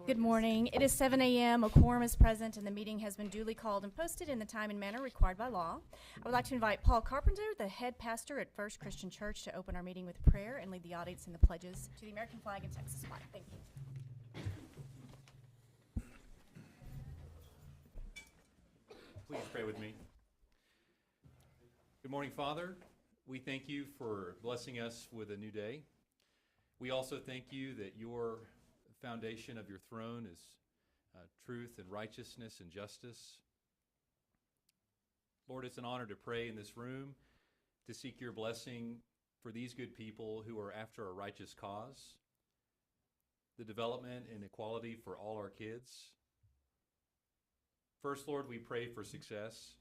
Good morning. It is 7 a.m. A quorum is present, and the meeting has been duly called and posted in the time and manner required by law. I would like to invite Paul Carpenter, the head pastor at First Christian Church, to open our meeting with prayer and lead the audience in the pledges to the American flag and Texas flag. Thank you. Please pray with me. Good morning, Father. We thank you for blessing us with a new day. We also thank you that your foundation of your throne is truth and righteousness and justice. Lord, it's an honor to pray in this room, to seek your blessing for these good people who are after a righteous cause, the development and equality for all our kids. First, Lord, we pray for success,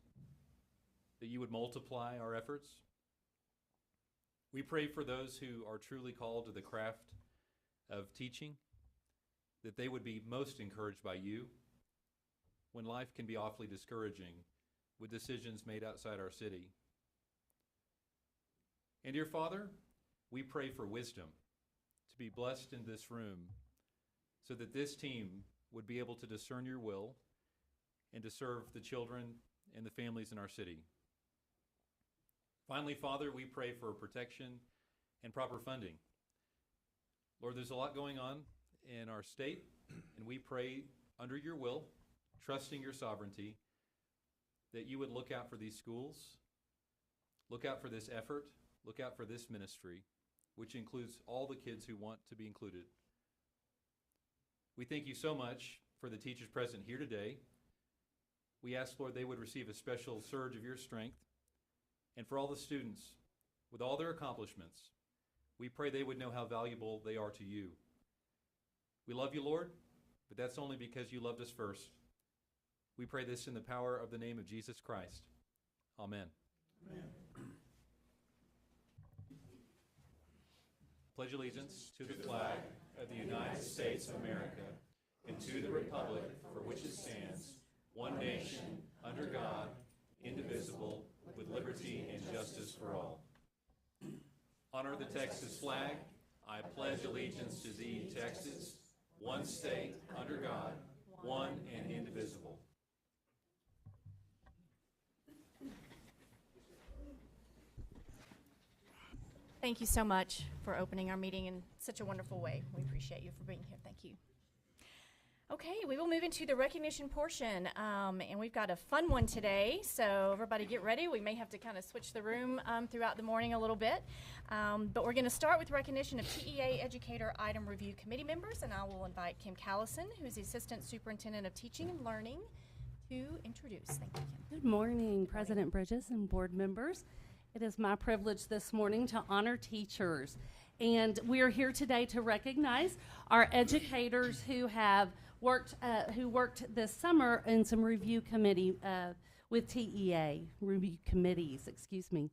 that you would multiply our efforts. We pray for those who are truly called to the craft of teaching, that they would be most encouraged by you when life can be awfully discouraging with decisions made outside our city. And dear Father, we pray for wisdom to be blessed in this room so that this team would be able to discern your will and to serve the children and the families in our city. Finally, Father, we pray for protection and proper funding. Lord, there's a lot going on in our state, and we pray under your will, trusting your sovereignty, that you would look out for these schools, look out for this effort, look out for this ministry, which includes all the kids who want to be included. We thank you so much for the teachers present here today. We ask, Lord, they would receive a special surge of your strength, and for all the students, with all their accomplishments, we pray they would know how valuable they are to you. We love you, Lord, but that's only because you loved us first. We pray this in the power of the name of Jesus Christ. Amen. Amen. Pledge allegiance to the flag of the United States of America and to the republic for which it stands, one nation, under God, indivisible, with liberty and justice for all. Honor the Texas flag. I pledge allegiance to thee, Texas, one state, under God, one and indivisible. Thank you so much for opening our meeting in such a wonderful way. We appreciate you for being here. Thank you. Okay, we will move into the recognition portion, and we've got a fun one today, so everybody get ready. We may have to kind of switch the room throughout the morning a little bit, but we're going to start with recognition of TEA Educator Item Review Committee members, and I will invite Kim Callison, who is the Assistant Superintendent of Teaching and Learning, to introduce. Thank you, Kim. Good morning, President Bridges and board members. It is my privilege this morning to honor teachers, and we are here today to recognize our educators who have worked this summer in some review committee with TEA, review committees, excuse me.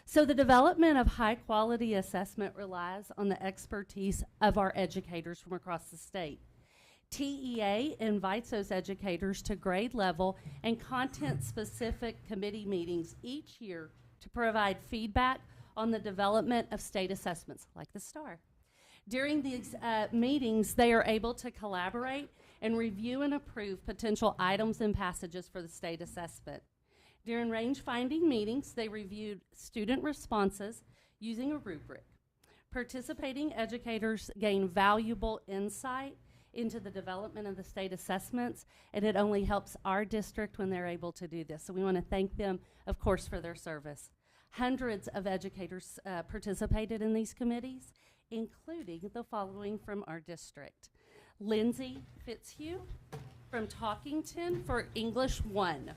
So the development of high quality assessment relies on the expertise of our educators from across the state. TEA invites those educators to grade level and content specific committee meetings each year to provide feedback on the development of state assessments, like the STAR. During these meetings, they are able to collaborate and review and approve potential items and passages for the state assessment. During range-finding meetings, they reviewed student responses using a rubric. Participating educators gain valuable insight into the development of the state assessments, and it only helps our district when they're able to do this. So we want to thank them, of course, for their service. Hundreds of educators participated in these committees, including the following from our district. Lindsay Fitzhugh from Talkington for English 1.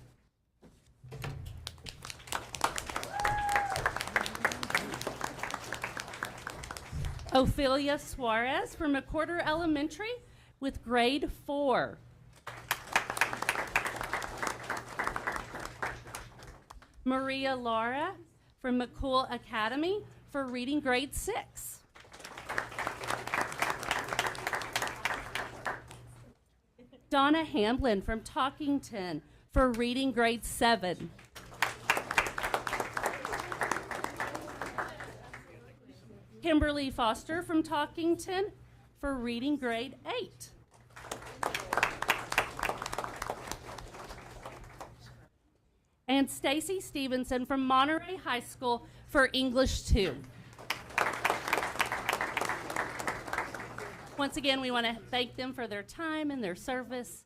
Ophelia Suarez from McWhorter Elementary with grade 4. Maria Lara from McCool Academy for reading grade 6. Donna Hamblin from Talkington for reading grade 7. Kimberly Foster from Talkington for reading grade 8. And Stacy Stevenson from Monterey High School for English 2. Once again, we want to thank them for their time and their service.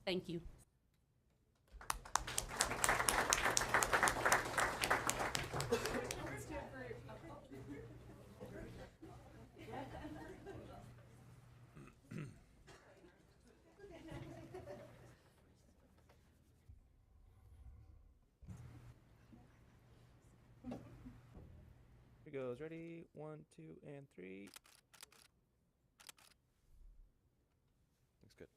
Thank you. Here goes. Ready? 1, 2, and 3. Looks good.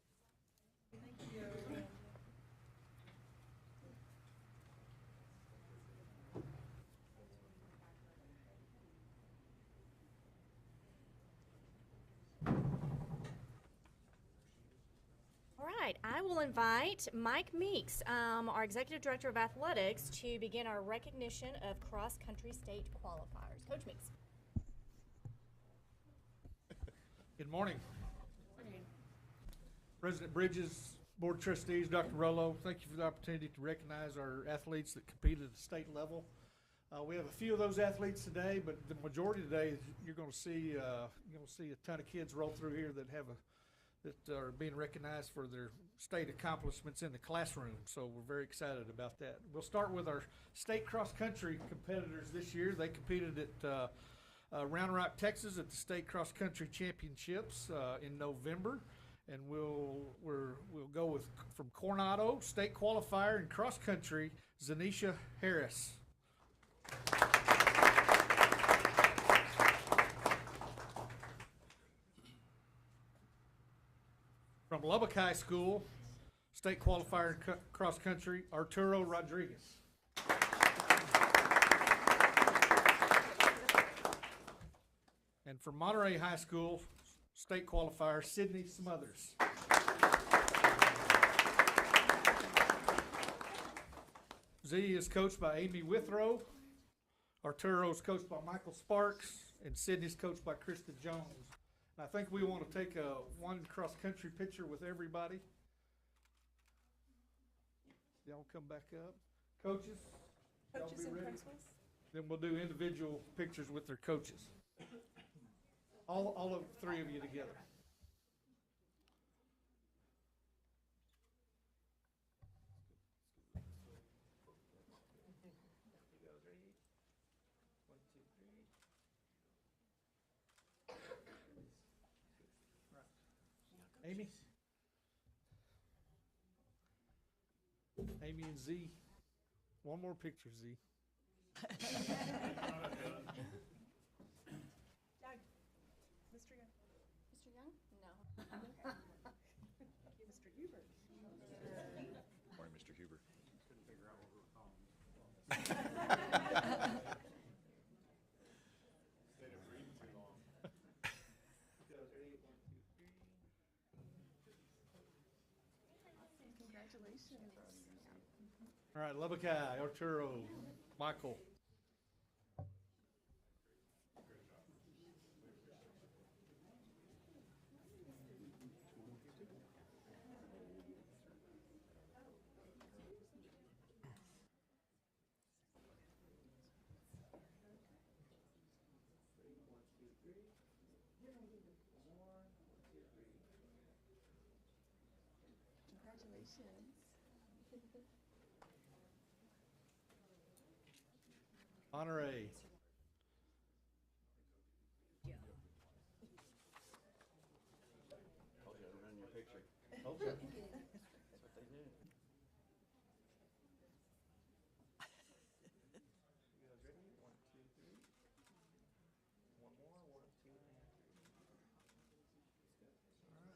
All right, I will invite Mike Meeks, our Executive Director of Athletics, to begin our recognition of cross-country state qualifiers. Coach Meeks. Good morning. President Bridges, Board of Trustees, Dr. Rollo, thank you for the opportunity to recognize our athletes that competed at the state level. We have a few of those athletes today, but the majority today, you're going to see a ton of kids roll through here that are being recognized for their state accomplishments in the classroom. So we're very excited about that. We'll start with our state cross-country competitors this year. They competed at Round Rock, Texas at the state cross-country championships in November. And we'll go with, from Coronado, state qualifier in cross-country, Zanisha Harris. From Lubbock High School, state qualifier in cross-country, Arturo Rodriguez. And from Monterey High School, state qualifier, Sydney Smothers. Z is coached by Amy Withrow. Arturo is coached by Michael Sparks. And Sydney's coached by Krista Jones. And I think we want to take one cross-country picture with everybody. Y'all come back up. Coaches, y'all be ready? Then we'll do individual pictures with their coaches. All of three of you together. Amy? Amy and Z. One more picture, Z. Mr. Young? Mr. Young? No. Mr. Huber. Morning, Mr. Huber. Couldn't figure out what we were calling. All right, Lubbock High, Arturo, Michael. Monterey. Oh, you gotta run your picture. Okay. That's what they do. You guys ready? 1, 2, 3. One more. 1, 2, and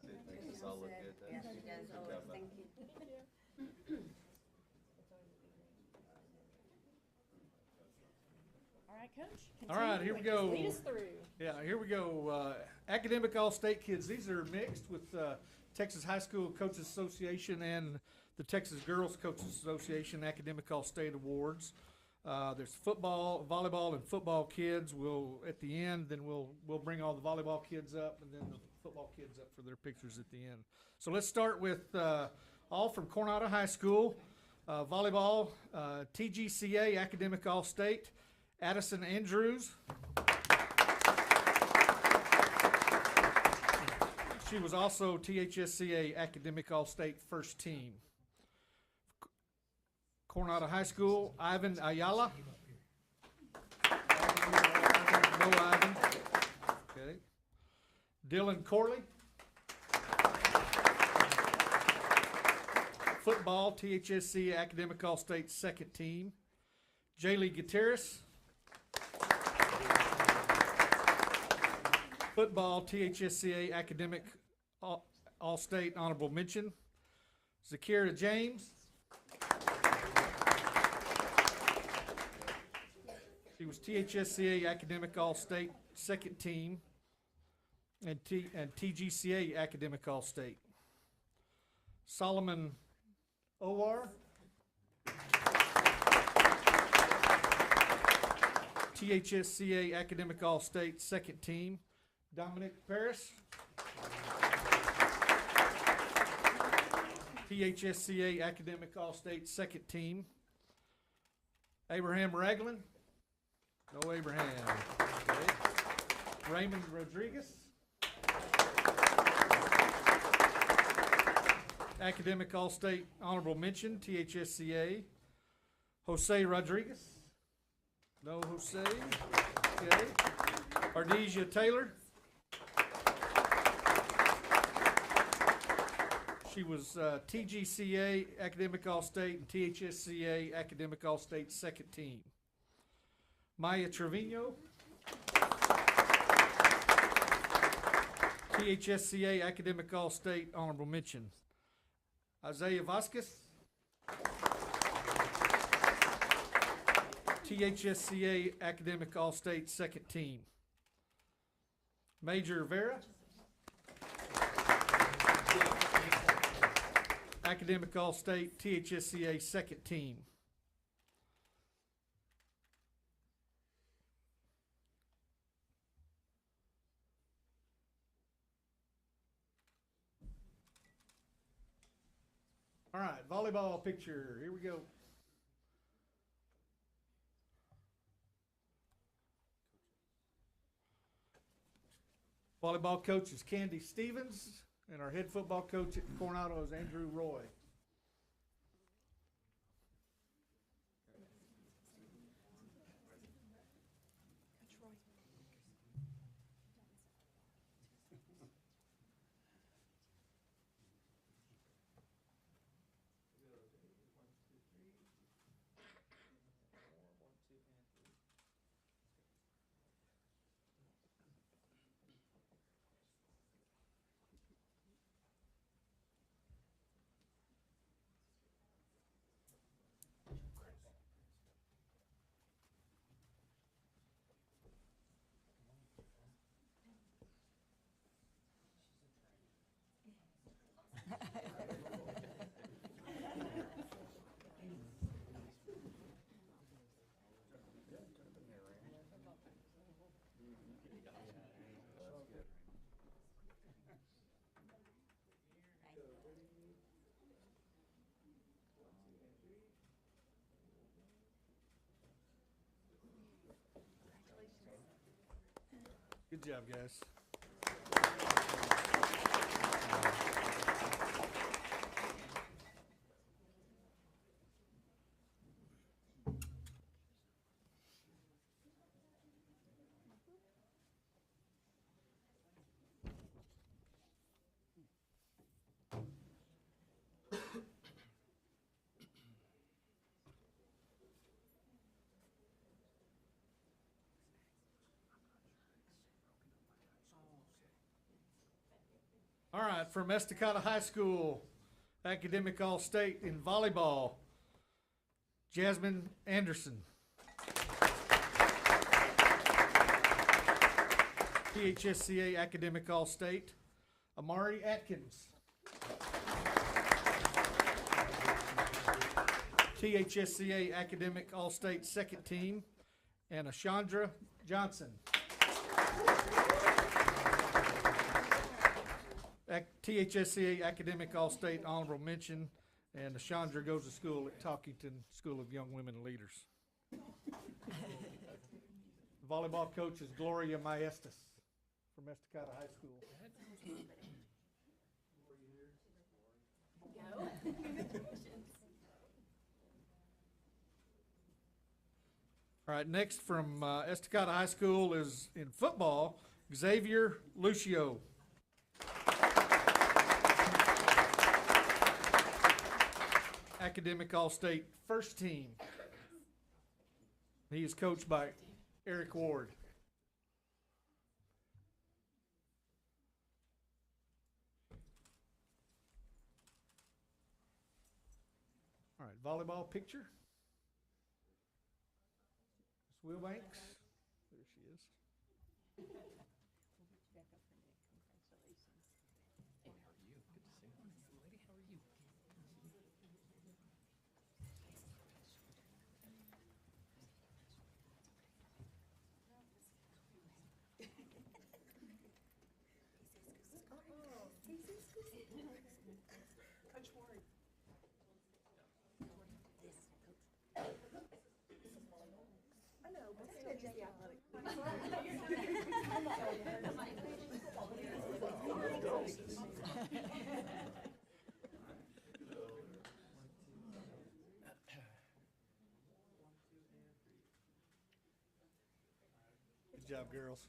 3. It makes us all look good. Yes, it does always. Thank you. All right, Coach. All right, Continue here we and just go. Lead us through. Yeah, here we go. Academic All-State kids. These are mixed with Texas High School Coaches Association and the Texas Girls Coaches Association Academic All-State Awards. There's football, volleyball, and football kids. We'll at the end, then we'll bring all the volleyball kids up, and then the football kids up for their pictures at the end. So let's start with all from Coronado High School. Volleyball, TGCA Academic All-State, Addison Andrews. She was also THSCA Academic All-State First Team. Coronado High School, Ivan Ayala. No Ivan. Okay. Dylan Corley. Football, THSC Academic All-State Second Team. Jaylee Gutierrez. Football, THSCA Academic All-State Honorable Mention. Zakira James. She was THSCA Academic All-State Second Team and TGCA Academic All-State. Solomon Owar. THSCA Academic All-State Second Team. Dominic Paris. THSCA Academic All-State Second Team. Abraham Ragland. No Abraham. Okay. Raymond Rodriguez. Academic All-State Honorable Mention, THSCA. Jose Rodriguez. No Jose. Okay. Ardesia Taylor. She was TGCA Academic All-State and THSCA Academic All-State Second Team. Maya Trevino. THSCA Academic All-State Honorable Mention. Isaiah Vasquez. THSCA Academic All-State Second Team. Major Vera. Academic All-State THSCA Second Team. All right, volleyball picture. Here we go. Volleyball coach is Candy Stevens, and our head football coach at Coronado is Andrew Roy. Good job, guys. All right, from Estacada High School, Academic All-State in volleyball, Jasmine Anderson. THSCA Academic All-State, Amari Atkins. THSCA Academic All-State Second Team, and Ashandra Johnson. THSCA Academic All-State Honorable Mention, and Ashandra goes to school at Talkington School of Young Women Leaders. Volleyball coach is Gloria Maestas from Estacada High School. All right, next from Estacada High School is in football, Xavier Lucio. Academic All-State First Team. He is coached by Eric Ward. All right, volleyball picture. Miss Wilbanks. There she is. Good job, girls.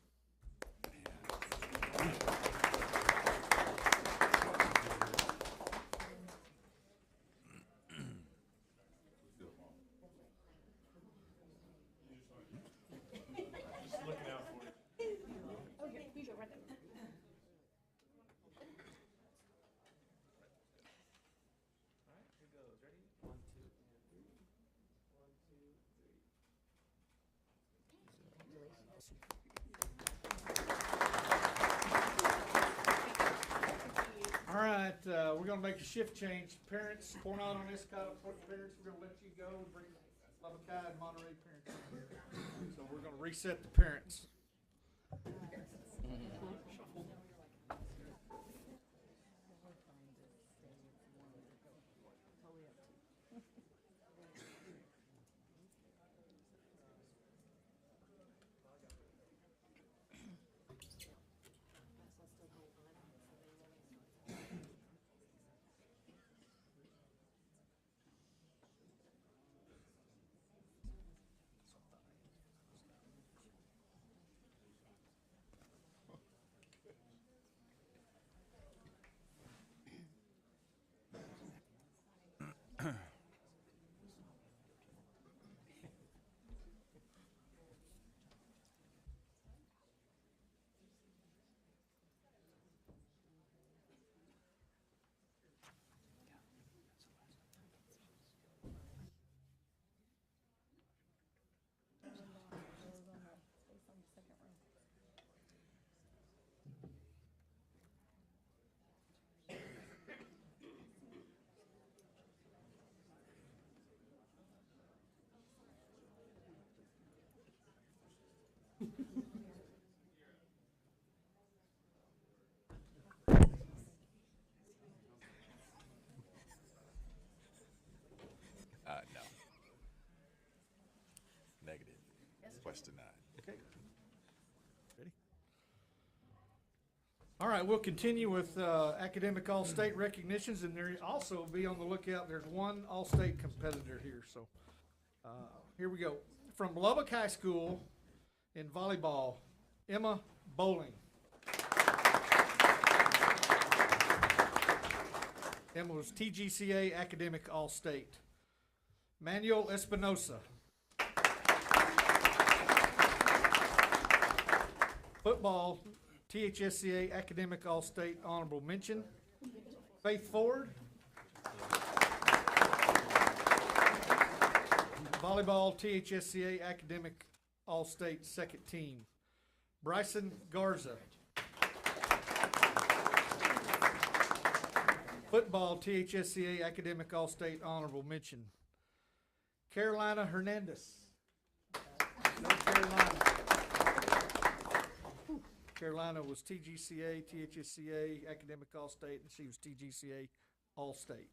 All right, we're going to make a shift change. Parents, Coronado and Escada parents, we're going to let you go and bring Lubbock and Monterey parents in here. So we're going to reset the parents. No. Negative. Question 9. Okay. Ready? All right, we'll continue with academic all-state recognitions, and there also be on the lookout. There's one all-state competitor here, so here we go. From Lubbock High School in volleyball, Emma Bowling. Emma was TGCA Academic All-State. Manuel Espinosa. Football, THSCA Academic All-State Honorable Mention. Faith Ford. Volleyball, THSCA Academic All-State Second Team. Bryson Garza. Football, THSCA Academic All-State Honorable Mention. Carolina Hernandez. North Carolina. Carolina was TGCA, THSCA Academic All-State, and she was TGCA All-State.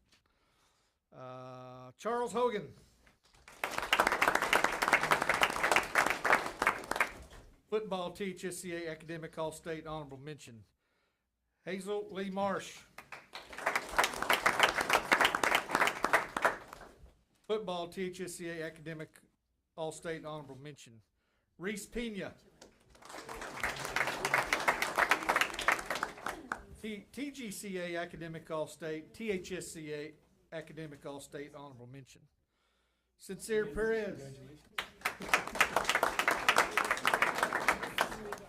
Charles Hogan. Football, THSCA Academic All-State Honorable Mention. Hazel Lee Marsh. Football, THSCA Academic All-State Honorable Mention. Reese Pena. TGCA Academic All-State, THSCA Academic All-State Honorable Mention. Sincere Perez.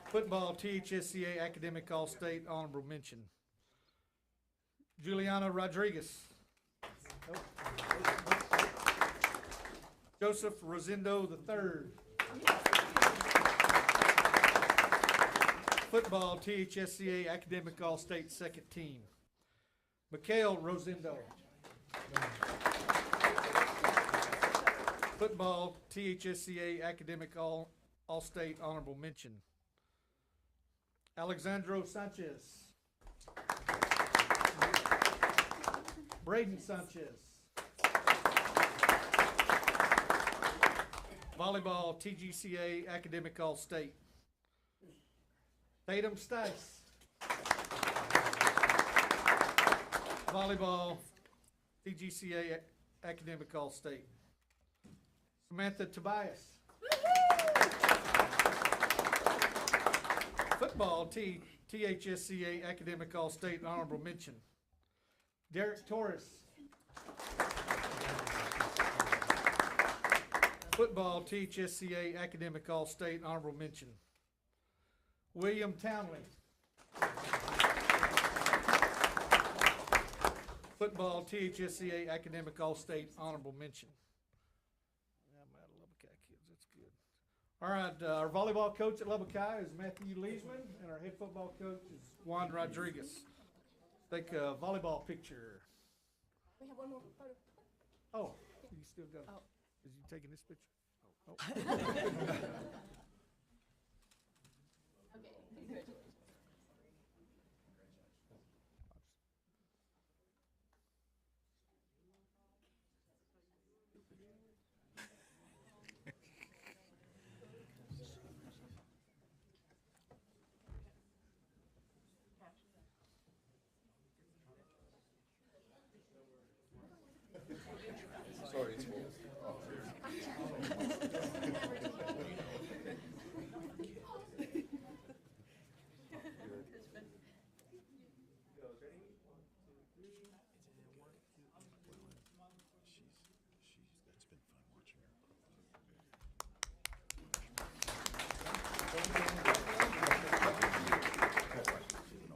Football, THSCA Academic All-State Honorable Mention. Juliana Rodriguez. Joseph Rosendo III. Football, THSCA Academic All-State Second Team. Mikhail Rosendo. Football, THSCA Academic All-State Honorable Mention. Alexandro Sanchez. Braden Sanchez. Volleyball, TGCA Academic All-State. Tatum Stice. Volleyball, TGCA Academic All-State. Samantha Tobias. Football, THSCA Academic All-State Honorable Mention. Derek Torres. Football, THSCA Academic All-State Honorable Mention. William Townley. Football, THSCA Academic All-State Honorable Mention. I'm out of Lubbock kids, that's good. All right, our volleyball coach at Lubbock High is Matthew Leesman, and our head football coach is Juan Rodriguez. Take a volleyball picture. We have one more photo. Oh, you still got it. Oh. Is you taking this picture? Oh. Okay, congratulations. Sorry, it's full. It's been fun watching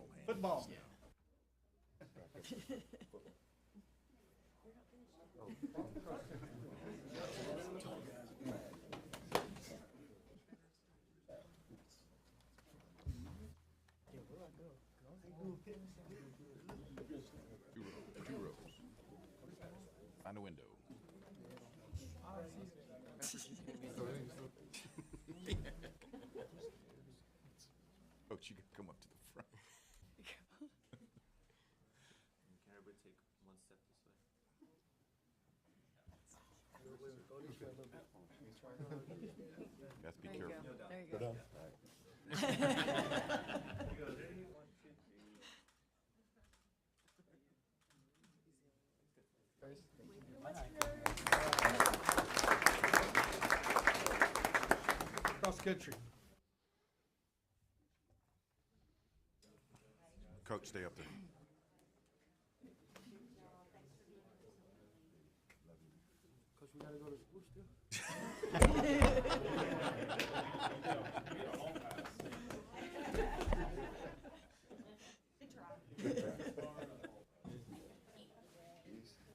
her. Football. Two rows. Find a window. Coach, you can come up to the front. Can everybody take one step this way? You have to be careful. There you go. You go, ready? 1, 2, 3. Cross country. Coach, stay up there. Coach, we gotta go to school still?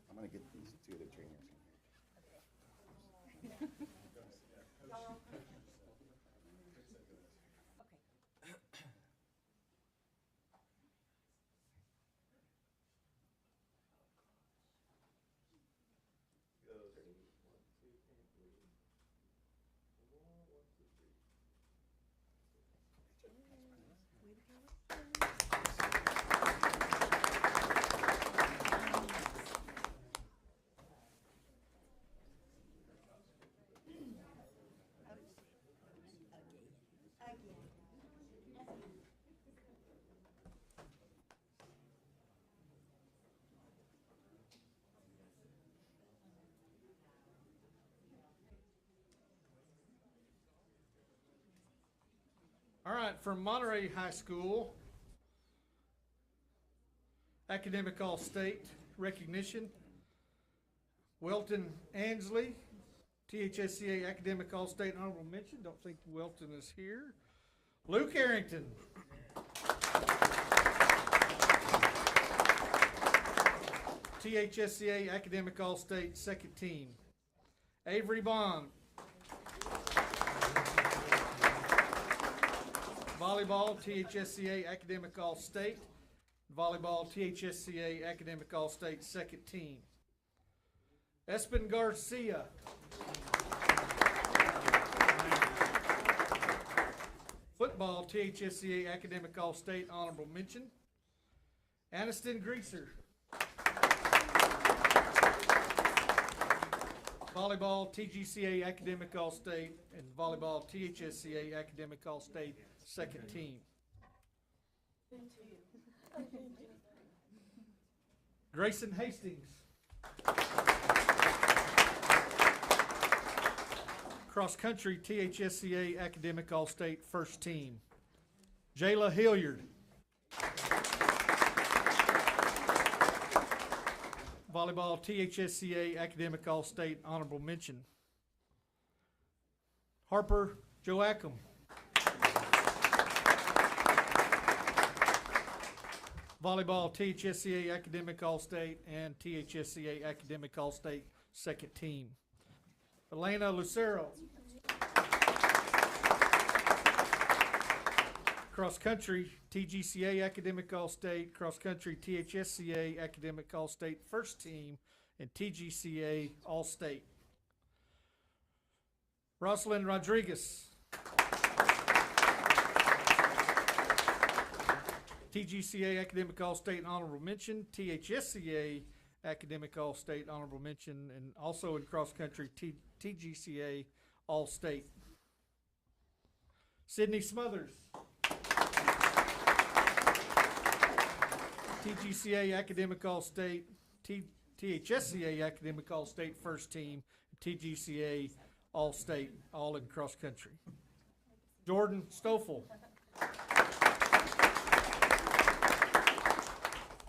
I'm gonna get these two other trainers. All right, from Monterey High School, Academic All-State recognition. Welton Ansley, THSCA Academic All-State Honorable Mention. Don't think Welton is here. Luke Harrington. THSCA Academic All-State Second Team. Avery Bond. Volleyball, THSCA Academic All-State. Volleyball, THSCA Academic All-State Second Team. Espen Garcia. Football, THSCA Academic All-State Honorable Mention. Aniston Greaser. Volleyball, TGCA Academic All-State, and volleyball, THSCA Academic All-State Second Team. Grayson Hastings. Cross Country, THSCA Academic All-State First Team. Jayla Hilliard. Volleyball, THSCA Academic All-State Honorable Mention. Harper Joachim. Volleyball, THSCA Academic All-State and THSCA Academic All-State Second Team. Elena Lucero. Cross Country, TGCA Academic All-State, Cross Country, THSCA Academic All-State First Team, and TGCA All-State. Rosalind Rodriguez. TGCA Academic All-State Honorable Mention, THSCA Academic All-State Honorable Mention, and also in Cross Country, TGCA All-State. Sydney Smothers. TGCA Academic All-State, THSCA Academic All-State First Team, TGCA All-State, all in Cross Country. Jordan Stoffel.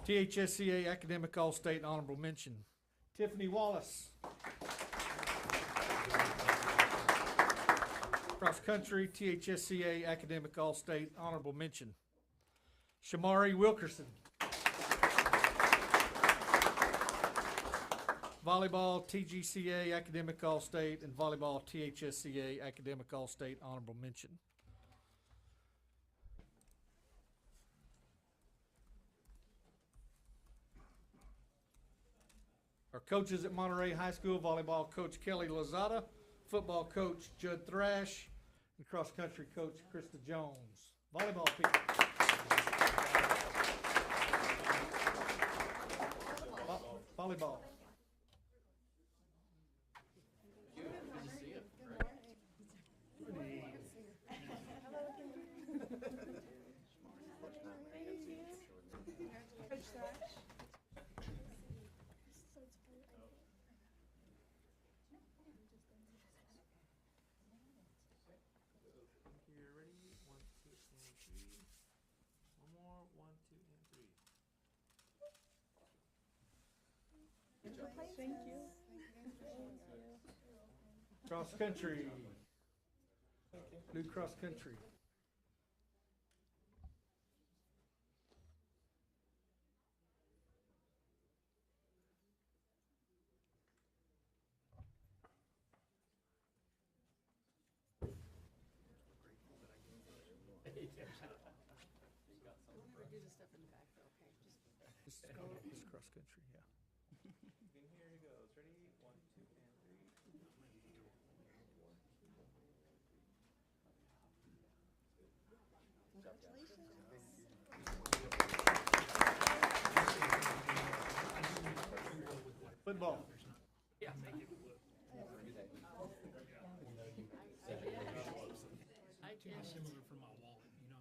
THSCA Academic All-State Honorable Mention. Tiffany Wallace. Cross Country, THSCA Academic All-State Honorable Mention. Shamari Wilkerson. Volleyball, TGCA Academic All-State, and volleyball, THSCA Academic All-State Honorable Mention. Our coaches at Monterey High School: volleyball coach Kelly Lozada, football coach Judd Thrash, and cross country coach Krista Jones. Volleyball people. Volleyball. You're ready? 1, 2, and 3. One more. 1, 2, and 3. Thank you. Cross country. New cross country. This cross country, yeah. And here it goes. Ready? 1, 2, and 3. Football. Similar for my wallet, you know.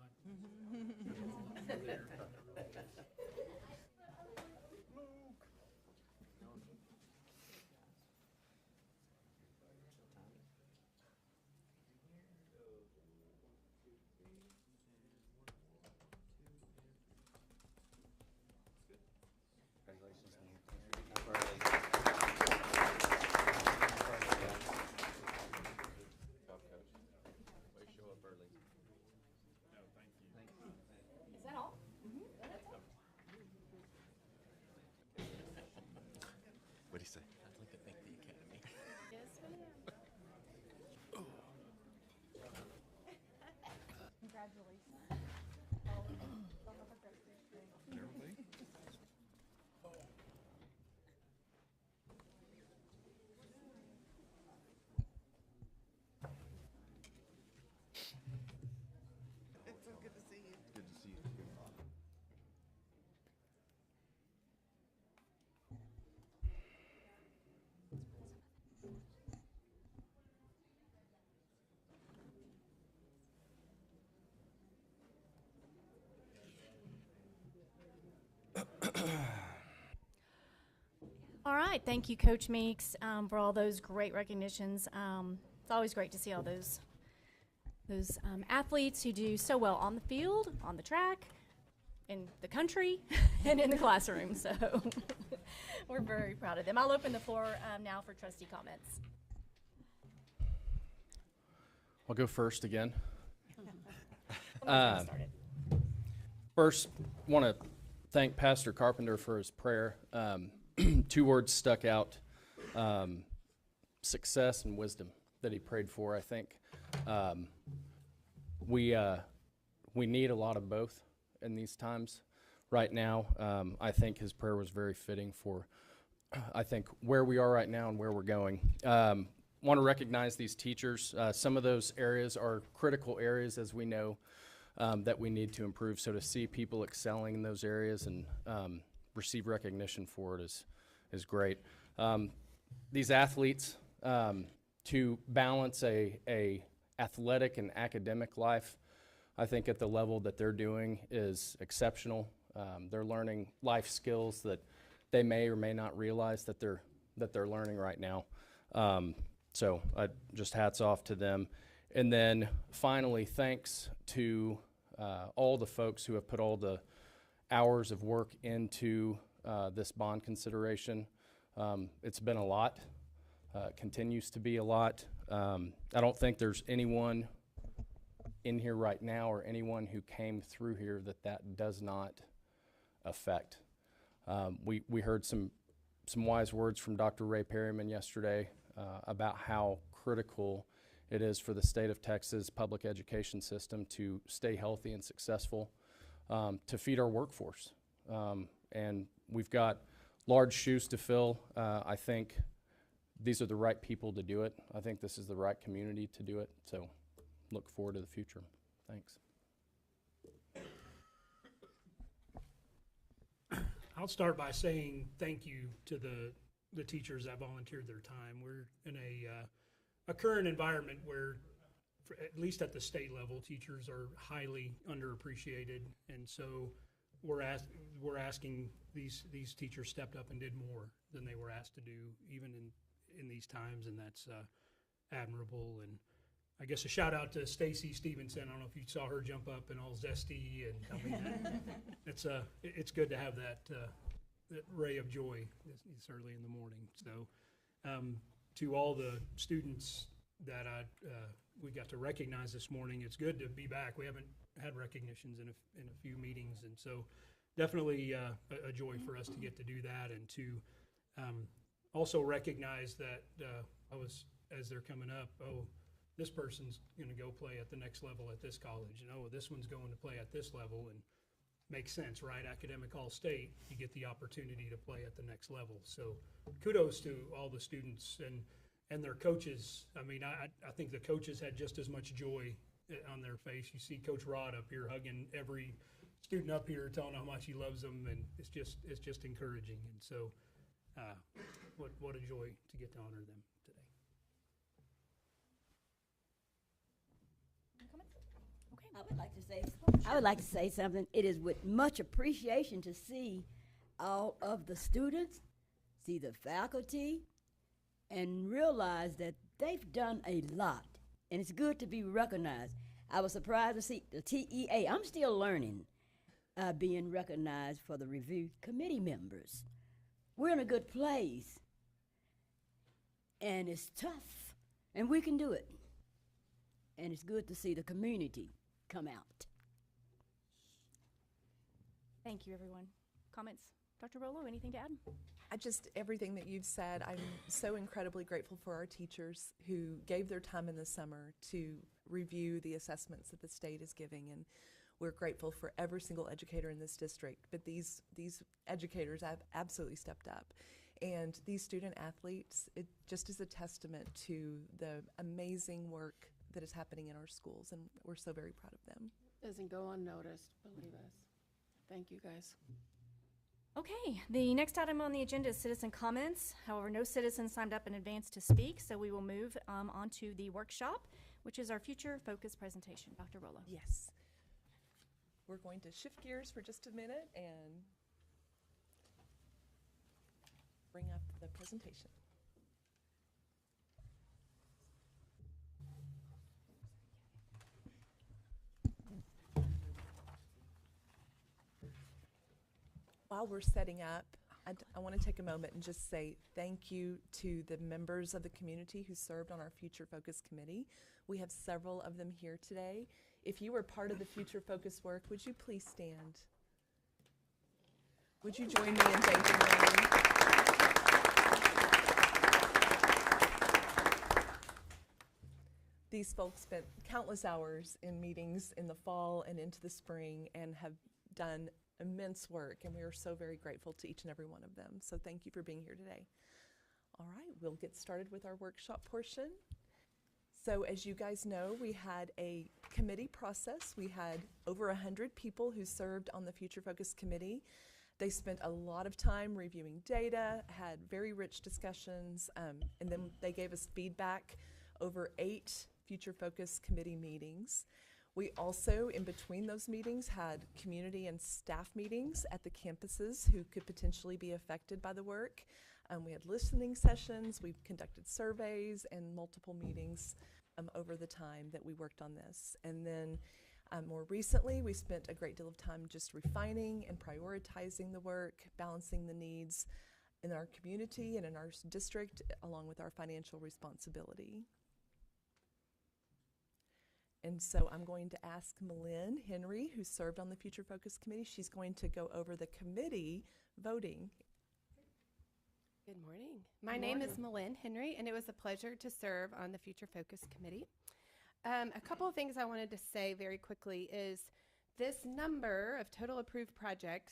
right, thank you, Coach Meeks, for all those great recognitions. It's always great to see all those athletes who do so well on the field, on the track, in the country, and in the classroom. So we're very proud of them. I'll open the floor now for trustee comments. I'll go first again. Started. First, want to thank Pastor Carpenter for his prayer. 2 words stuck out, success and wisdom, that he prayed for. I think we need a lot of both in these times right now. I think his prayer was very fitting for, I think, where we are right now and where we're going. Want to recognize these teachers. Some of those areas are critical areas, as we know, that we need to improve. So to see people excelling in those areas and receive recognition for it is great. These athletes, to balance a athletic and academic life, I think at the level that they're doing is exceptional. They're learning life skills that they may or may not realize that they're learning right now. So just hats off to them. And then finally, thanks to all the folks who have put all the hours of work into this bond consideration. It's been a lot, continues to be a lot. I don't think there's anyone in here right now or anyone who came through here that does not affect. We heard some wise words from Dr. Ray Perryman yesterday about how critical it is for the state of Texas public education system to stay healthy and successful, to feed our workforce. And we've got large shoes to fill. I think these are the right people to do it. I think this is the right community to do it. So look forward to the future. Thanks. I'll start by saying thank you to the teachers that volunteered their time. We're in a current environment where, at least at the state level, teachers are highly underappreciated, and so we're asking these teachers stepped up and did more than they were asked to do, even in these times, and that's admirable. And I guess a shout out to Stacy Stevenson. I don't know if you saw her jump up and all zesty, and I mean, it's good to have that ray of joy this early in the morning. So to all the students that we got to recognize this morning, it's good to be back. We haven't had recognitions in a few meetings, and so definitely a joy for us to get to do that, and to also recognize that as they're coming up, this person's going to go play at the next level at this college, and this one's going to play at this level, and makes sense, right? Academic All-State, you get the opportunity to play at the next level. So kudos to all the students and their coaches. I mean, I think the coaches had just as much joy on their face. You see Coach Rod up here hugging every student up here, telling how much he loves them, and it's just encouraging. And so what a joy to get to honor them today. I would like to say something. It is with much appreciation to see all of the students, see the faculty, and realize that they've done a lot, and it's good to be recognized. I was surprised to see the TEA. I'm still learning, being recognized for the review committee members. We're in a good place, and it's tough, and we can do it. And it's good to see the community come out. Thank you, everyone. Comments? Dr. Rolo, anything to add? Everything that you've said, I'm so incredibly grateful for our teachers who gave their time in the summer to review the assessments that the state is giving, and we're grateful for every single educator in this district. But these educators have absolutely stepped up. And these student athletes, it just is a testament to the amazing work that is happening in our schools, and we're so very proud of them. Doesn't go unnoticed, believe us. Thank you, guys. Okay, the next item on the agenda is citizen comments. However, no citizens signed up in advance to speak, so we will move on to the workshop, which is our future focus presentation. Dr. Rolo. Yes. We're going to shift gears for just a minute and bring up the presentation. While we're setting up, I want to take a moment and just say thank you to the members of the community who served on our Future Focus Committee. We have several of them here today. If you were part of the Future Focus work, would you please stand? Would you join me in thanking them? These folks spent countless hours in meetings in the fall and into the spring and have done immense work, and we are so very grateful to each and every one of them. So thank you for being here today. All right, we'll get started with our workshop portion. So as you guys know, we had a committee process. We had over 100 people who served on the Future Focus Committee. They spent a lot of time reviewing data, had very rich discussions, and then they gave us feedback over 8 Future Focus Committee meetings. We also, in between those meetings, had community and staff meetings at the campuses who could potentially be affected by the work. We had listening sessions, we conducted surveys, and multiple meetings over the time that we worked on this. And then more recently, we spent a great deal of time just refining and prioritizing the work, balancing the needs in our community and in our district, along with our financial responsibility. And so I'm going to ask Malin Henry, who served on the Future Focus Committee. She's going to go over the committee voting. Good morning. My name is Malin Henry, and it was a pleasure to serve on the Future Focus Committee. A couple of things I wanted to say very quickly is this number of total approved projects,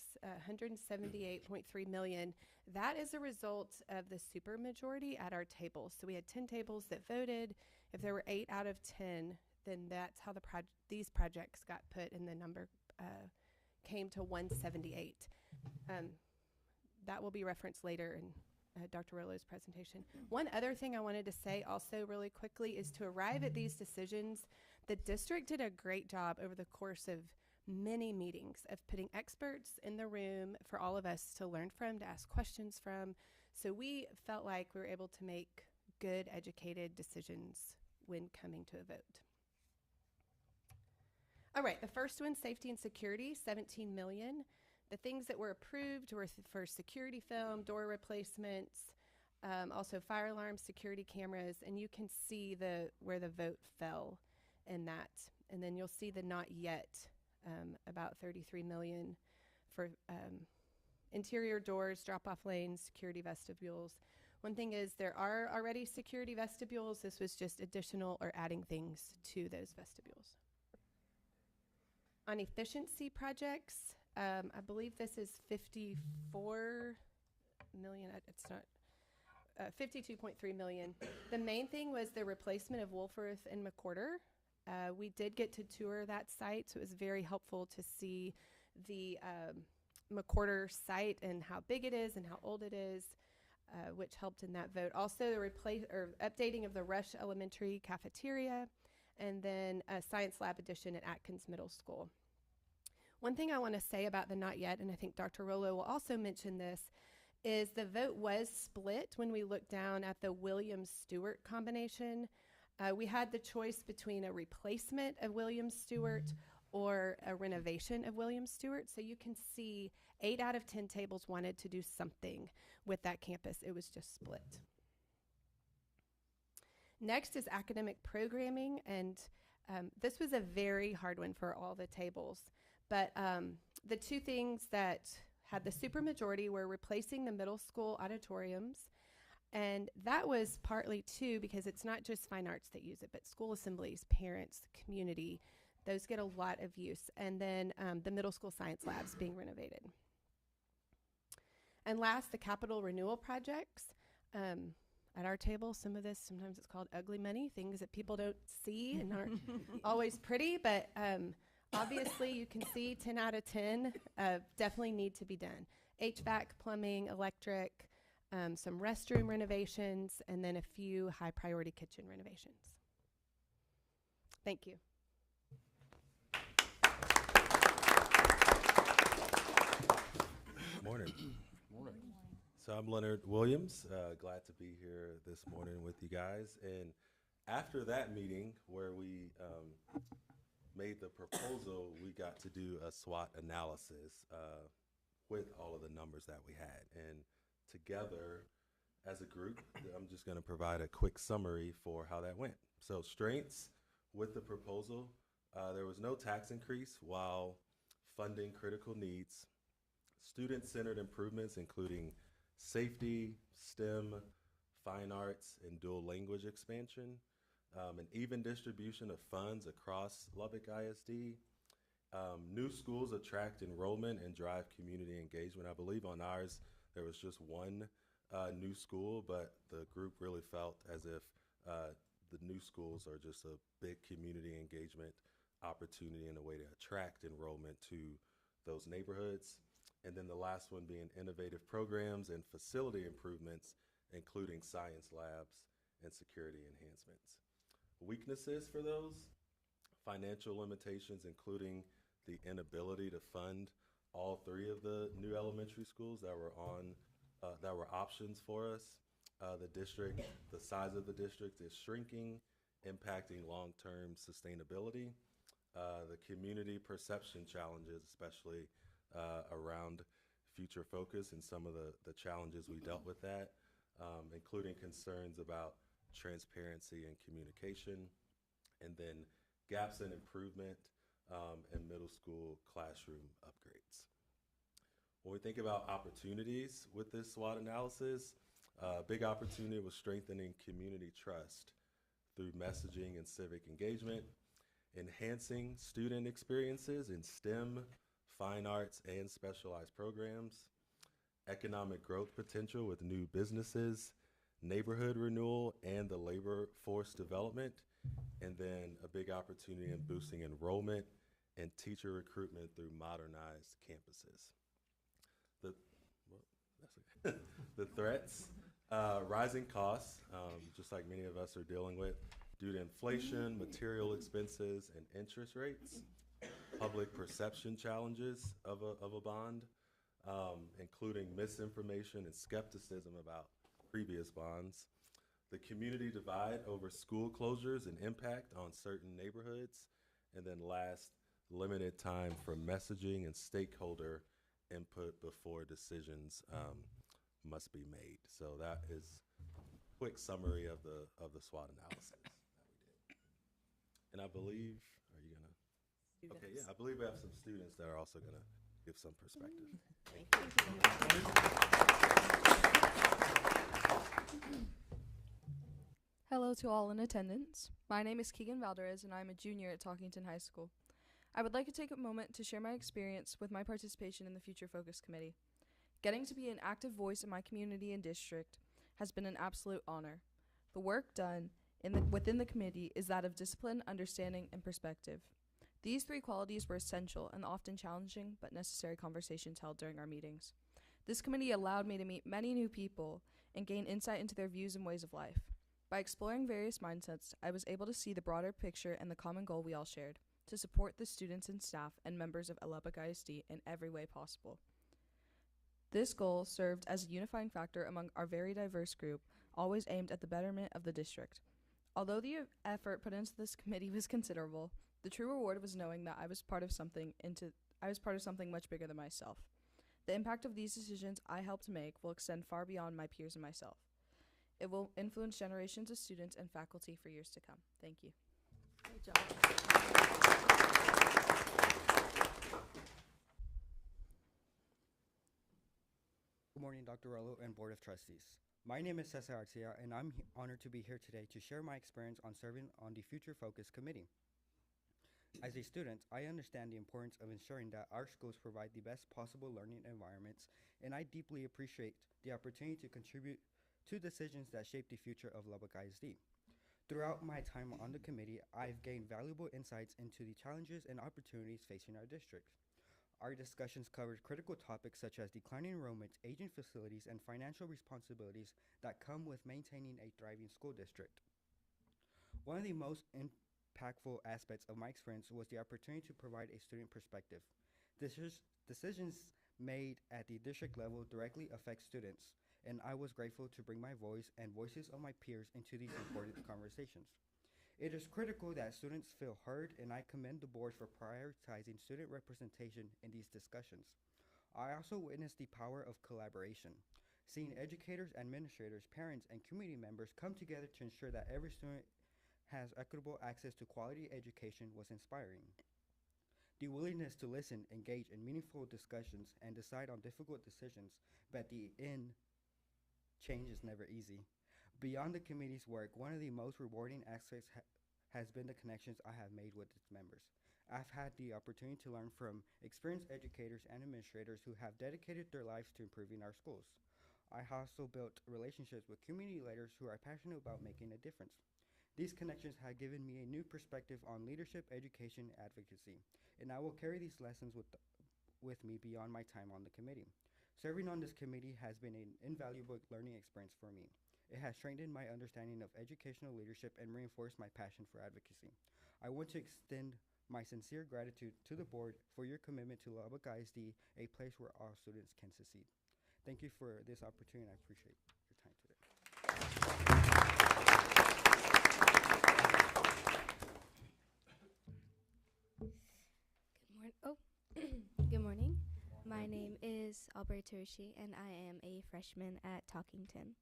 178.3 million, that is a result of the supermajority at our tables. So we had 10 tables that voted. If there were 8 out of 10, then that's how these projects got put, and the number came to 178. That will be referenced later in Dr. Rollo's presentation. One other thing I wanted to say also really quickly is to arrive at these decisions, the district did a great job over the course of many meetings of putting experts in the room for all of us to learn from, to ask questions from. So we felt like we were able to make good, educated decisions when coming to a vote. All right, the first one, safety and security, 17 million. The things that were approved were for security film, door replacements, also fire alarms, security cameras, and you can see where the vote fell in that. And then you'll see the not yet, about 33 million for interior doors, drop-off lanes, security vestibules. One thing is there are already security vestibules. This was just additional or adding things to those vestibules. On efficiency projects, I believe this is 54 million. It's not 52.3 million. The main thing was the replacement of Wolfworth and McWhorter. We did get to tour that site, so it was very helpful to see the McWhorter site and how big it is and how old it is, which helped in that vote. Also, the updating of the Rush Elementary cafeteria, and then a science lab addition at Atkins Middle School. One thing I want to say about the not yet, and I think Dr. Rollo will also mention this, is the vote was split when we looked down at the Williams-Stewart combination. We had the choice between a replacement of Williams-Stewart or a renovation of Williams-Stewart. So you can see 8 out of 10 tables wanted to do something with that campus. It was just split. Next is academic programming, and this was a very hard one for all the tables. But the two things that had the supermajority were replacing the middle school auditoriums, and that was partly too because it's not just fine arts that use it, but school assemblies, parents, community, those get a lot of use. And then the middle school science labs being renovated. And last, the capital renewal projects. At our table, sometimes it's called ugly money, things that people don't see and aren't always pretty, but obviously you can see 10 out of 10 definitely need to be done. HVAC, plumbing, electric, some restroom renovations, and then a few high priority kitchen renovations. Thank you. Morning. Morning. So I'm Leonard Williams. Glad to be here this morning with you guys. And after that meeting where we made the proposal, we got to do a SWOT analysis with all of the numbers that we had. And together as a group, I'm just going to provide a quick summary for how that went. So strengths with the proposal, there was no tax increase while funding critical needs, student-centered improvements including safety, STEM, fine arts, and dual language expansion, an even distribution of funds across Lubbock ISD. New schools attract enrollment and drive community engagement. I believe on ours there was just one new school, but the group really felt as if the new schools are just a big community engagement opportunity and a way to attract enrollment to those neighborhoods. And then the last one being innovative programs and facility improvements, including science labs and security enhancements. Weaknesses for those, financial limitations, including the inability to fund all three of the new elementary schools that were options for us. The size of the district is shrinking, impacting long-term sustainability. The community perception challenges, especially around future focus and some of the challenges we dealt with that, including concerns about transparency and communication, and then gaps in improvement and middle school classroom upgrades. When we think about opportunities with this SWOT analysis, a big opportunity was strengthening community trust through messaging and civic engagement, enhancing student experiences in STEM, fine arts, and specialized programs, economic growth potential with new businesses, neighborhood renewal, and the labor force development, and then a big opportunity in boosting enrollment and teacher recruitment through modernized campuses. The threats, rising costs, just like many of us are dealing with due to inflation, material expenses, and interest rates. Public perception challenges of a bond, including misinformation and skepticism about previous bonds. The community divide over school closures and impact on certain neighborhoods. And then last, limited time for messaging and stakeholder input before decisions must be made. So that is a quick summary of the SWOT analysis that we did. And I believe, are you gonna? Okay, yeah, I believe we have some students that are also gonna give some perspective. Hello to all in attendance. My name is Keegan Valdez and I'm a junior at Talkington High School. I would like to take a moment to share my experience with my participation in the Future Focus Committee. Getting to be an active voice in my community and district has been an absolute honor. The work done within the committee is that of discipline, understanding, and perspective. These three qualities were essential in the often challenging but necessary conversations held during our meetings. This committee allowed me to meet many new people and gain insight into their views and ways of life. By exploring various mindsets, I was able to see the broader picture and the common goal we all shared, to support the students and staff and members of Lubbock ISD in every way possible. This goal served as a unifying factor among our very diverse group, always aimed at the betterment of the district. Although the effort put into this committee was considerable, the true reward was knowing that I was part of something much bigger than myself. The impact of these decisions I helped make will extend far beyond my peers and myself. It will influence generations of students and faculty for years to come. Thank you. Great job. Good morning, Dr. Rollo and Board of Trustees. My name is Cesar Garcia, and I'm honored to be here today to share my experience on serving on the Future Focus Committee. As a student, I understand the importance of ensuring that our schools provide the best possible learning environments, and I deeply appreciate the opportunity to contribute to decisions that shape the future of Lubbock ISD. Throughout my time on the committee, I've gained valuable insights into the challenges and opportunities facing our district. Our discussions covered critical topics such as declining enrollment, aging facilities, and financial responsibilities that come with maintaining a thriving school district. One of the most impactful aspects of my experience was the opportunity to provide a student perspective. Decisions made at the district level directly affect students, and I was grateful to bring my voice and voices of my peers into these important conversations. It is critical that students feel heard, and I commend the board for prioritizing student representation in these discussions. I also witnessed the power of collaboration. Seeing educators, administrators, parents, and community members come together to ensure that every student has equitable access to quality education was inspiring. The willingness to listen, engage in meaningful discussions, and decide on difficult decisions, but at the end, change is never easy. Beyond the committee's work, one of the most rewarding aspects has been the connections I have made with its members. I've had the opportunity to learn from experienced educators and administrators who have dedicated their lives to improving our schools. I also built relationships with community leaders who are passionate about making a difference. These connections have given me a new perspective on leadership, education, and advocacy, and I will carry these lessons with me beyond my time on the committee. Serving on this committee has been an invaluable learning experience for me. It has strengthened my understanding of educational leadership and reinforced my passion for advocacy. I want to extend my sincere gratitude to the board for your commitment to Lubbock ISD, a place where all students can succeed. Thank you for this opportunity. I appreciate your time today. Good morning. My name is Aubrey Turushi, and I am a freshman at Talkington.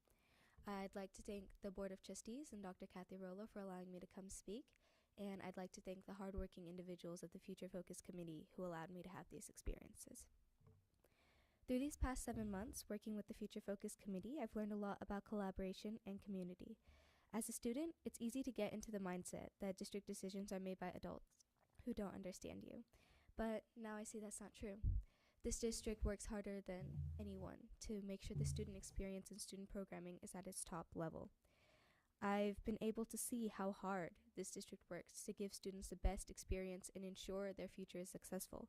I'd like to thank the Board of Trustees and Dr. Kathy Rollo for allowing me to come speak, and I'd like to thank the hardworking individuals of the Future Focus Committee who allowed me to have these experiences. Through these past 7 months working with the Future Focus Committee, I've learned a lot about collaboration and community. As a student, it's easy to get into the mindset that district decisions are made by adults who don't understand you. But now I see that's not true. This district works harder than anyone to make sure the student experience and student programming is at its top level. I've been able to see how hard this district works to give students the best experience and ensure their future is successful.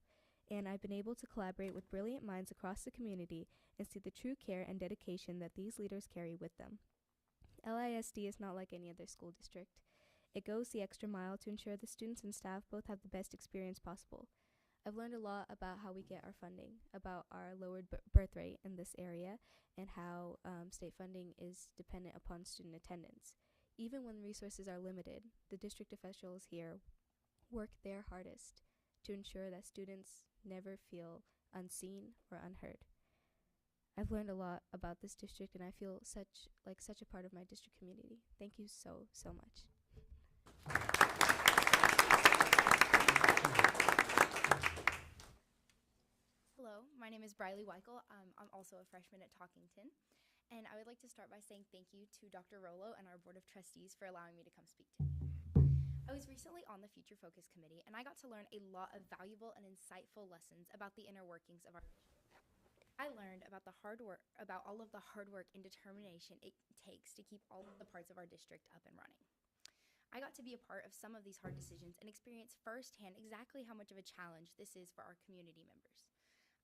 And I've been able to collaborate with brilliant minds across the community and see the true care and dedication that these leaders carry with them. LISD is not like any other school district. It goes the extra mile to ensure the students and staff both have the best experience possible. I've learned a lot about how we get our funding, about our lowered birth rate in this area, and how state funding is dependent upon student attendance. Even when resources are limited, the district officials here work their hardest to ensure that students never feel unseen or unheard. I've learned a lot about this district, and I feel such a part of my district community. Thank you so much. Hello, my name is Briley Weichel. I'm also a freshman at Talkington, and I would like to start by saying thank you to Dr. Rollo and our Board of Trustees for allowing me to come speak to you. I was recently on the Future Focus Committee, and I got to learn a lot of valuable and insightful lessons about the inner workings of our district. I learned about all of the hard work and determination it takes to keep all of the parts of our district up and running. I got to be a part of some of these hard decisions and experience firsthand exactly how much of a challenge this is for our community members.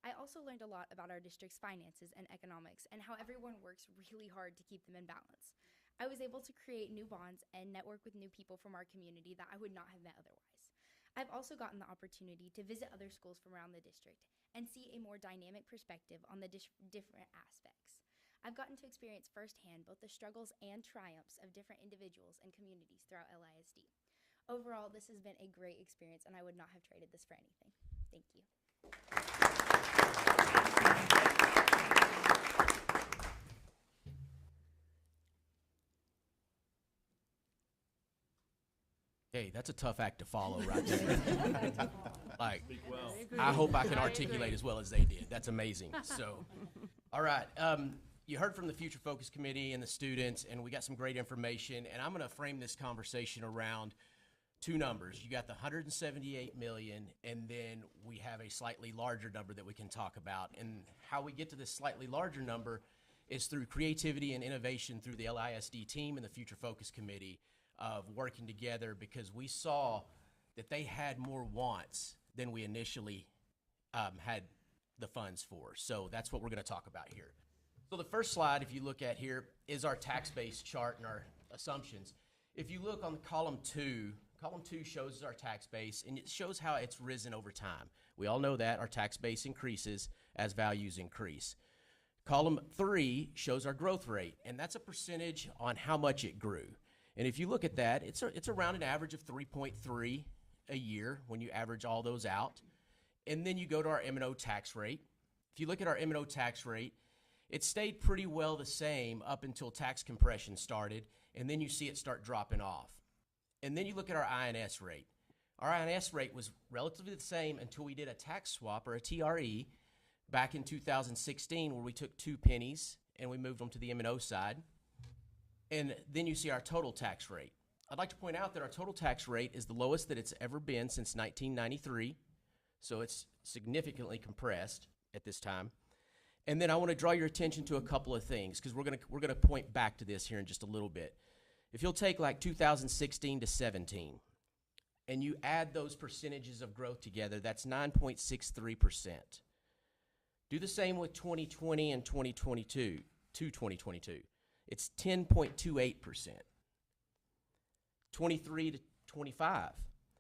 I also learned a lot about our district's finances and economics and how everyone works really hard to keep them in balance. I was able to create new bonds and network with new people from our community that I would not have met otherwise. I've also gotten the opportunity to visit other schools from around the district and see a more dynamic perspective on the different aspects. I've gotten to experience firsthand both the struggles and triumphs of different individuals and communities throughout LISD. Overall, this has been a great experience, and I would not have traded this for anything. Thank you. Hey, that's a tough act to follow right there. Like, I hope I can articulate as well as they did. That's amazing. So, all right. You heard from the Future Focus Committee and the students, and we got some great information. And I'm going to frame this conversation around two numbers. You got the 178 million, and then we have a slightly larger number that we can talk about. And how we get to this slightly larger number is through creativity and innovation through the LISD team and the Future Focus Committee of working together, because we saw that they had more wants than we initially had the funds for. So that's what we're going to talk about here. So the first slide, if you look at here, is our tax base chart and our assumptions. If you look on column two shows our tax base, and it shows how it's risen over time. We all know that our tax base increases as values increase. Column 3 shows our growth rate, and that's a percentage on how much it grew. And if you look at that, it's around an average of 3.3 a year when you average all those out. And then you go to our M&O tax rate. If you look at our M&O tax rate, it stayed pretty well the same up until tax compression started, and then you see it start dropping off. And then you look at our INS rate. Our INS rate was relatively the same until we did a tax swap, or a TRE, back in 2016, where we took 2 pennies and we moved them to the M&O side. And then you see our total tax rate. I'd like to point out that our total tax rate is the lowest that it's ever been since 1993, so it's significantly compressed at this time. And then I want to draw your attention to a couple of things, because we're gonna point back to this here in just a little bit. If you'll take like 2016 to 17, and you add those percentages of growth together, that's 9.63%. Do the same with 2020 and 2022 to 2022. It's 10.28%. 23 to 25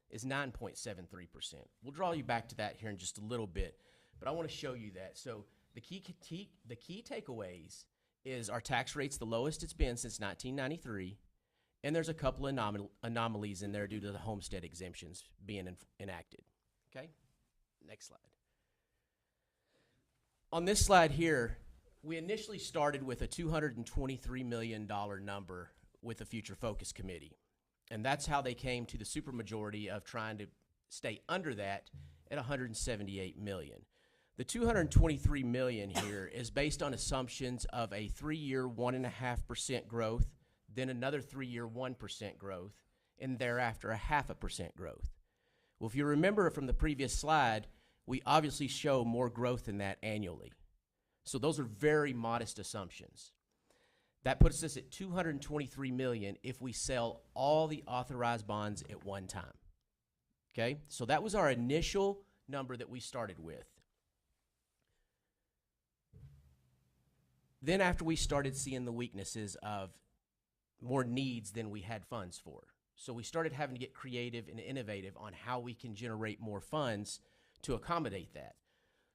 is 9.73%. We'll draw you back to that here in just a little bit, but I want to show you that. So the key takeaways is our tax rate's the lowest it's been since 1993, and there's a couple of anomalies in there due to the homestead exemptions being enacted. Okay? Next slide. On this slide here, we initially started with a $223 million number with the Future Focus Committee. And that's how they came to the supermajority of trying to stay under that at $178 million. The $223 million here is based on assumptions of a 3-year 1.5% growth, then another 3-year 1% growth, and thereafter a 0.5% growth. Well, if you remember from the previous slide, we obviously show more growth than that annually. So those are very modest assumptions. That puts us at $223 million if we sell all the authorized bonds at one time. Okay? So that was our initial number that we started with. Then after we started seeing the weaknesses of more needs than we had funds for. So we started having to get creative and innovative on how we can generate more funds to accommodate that.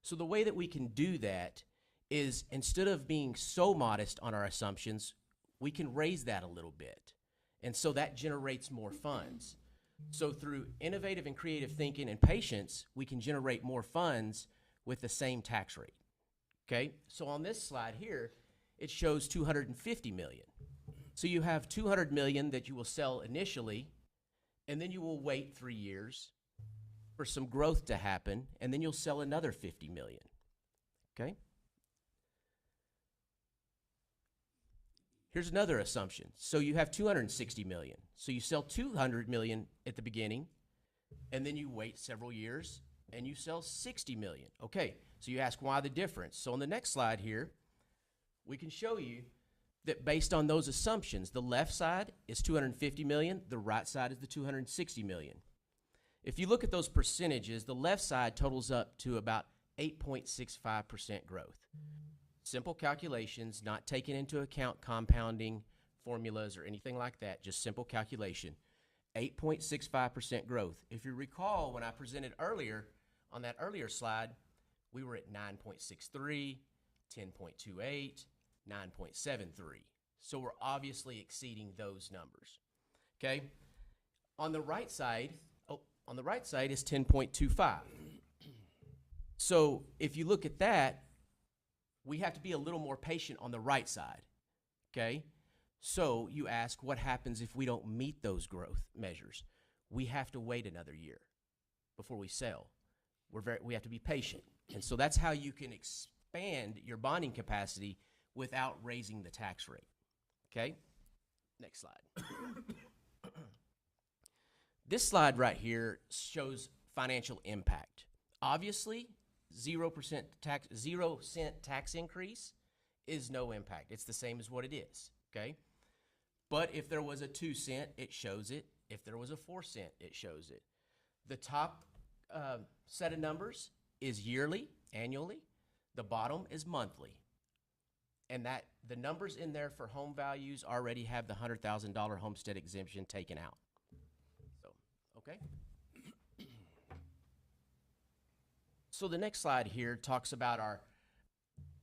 So the way that we can do that is, instead of being so modest on our assumptions, we can raise that a little bit. And so that generates more funds. So through innovative and creative thinking and patience, we can generate more funds with the same tax rate. Okay? So on this slide here, it shows $250 million. So you have $200 million that you will sell initially, and then you will wait 3 years for some growth to happen, and then you'll sell another $50 million. Okay? Here's another assumption. So you have $260 million. So you sell $200 million at the beginning, and then you wait several years, and you sell $60 million. Okay, so you ask why the difference. So on the next slide here, we can show you that based on those assumptions, the left side is $250 million, the right side is the $260 million. If you look at those percentages, the left side totals up to about 8.65% growth. Simple calculations, not taking into account compounding formulas or anything like that, just simple calculation. 8.65% growth. If you recall, when I presented earlier, on that earlier slide, we were at 9.63, 10.28, 9.73. So we're obviously exceeding those numbers. Okay? On the right side is 10.25. So if you look at that, we have to be a little more patient on the right side. Okay? So you ask, what happens if we don't meet those growth measures? We have to wait another year before we sell. We have to be patient. And so that's how you can expand your bonding capacity without raising the tax rate. Okay? Next slide. This slide right here shows financial impact. Obviously, 0% tax, 0 cent tax increase is no impact. It's the same as what it is. Okay? But if there was a 2 cent, it shows it. If there was a 4 cent, it shows it. The top set of numbers is yearly, annually. The bottom is monthly. And that the numbers in there for home values already have the $100,000 homestead exemption taken out. So, okay. So the next slide here talks about our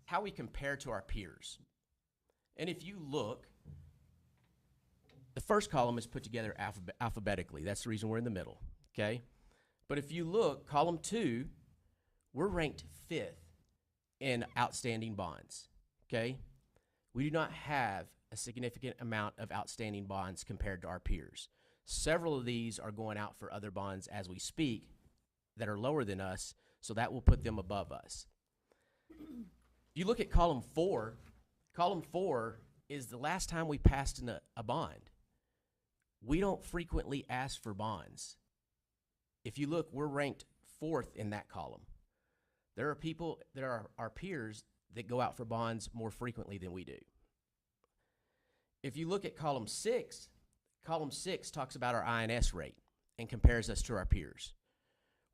how we compare to our peers. And if you look, the first column is put together alphabetically. That's the reason we're in the middle, okay? But if you look, column 2, we're ranked 5th in outstanding bonds, okay? We do not have a significant amount of outstanding bonds compared to our peers. Several of these are going out for other bonds as we speak that are lower than us, so that will put them above us. If you look at column 4 is the last time we passed in a bond. We don't frequently ask for bonds. If you look, we're ranked 4th in that column. There are people that are our peers that go out for bonds more frequently than we do. If you look at column 6 talks about our INS rate and compares us to our peers.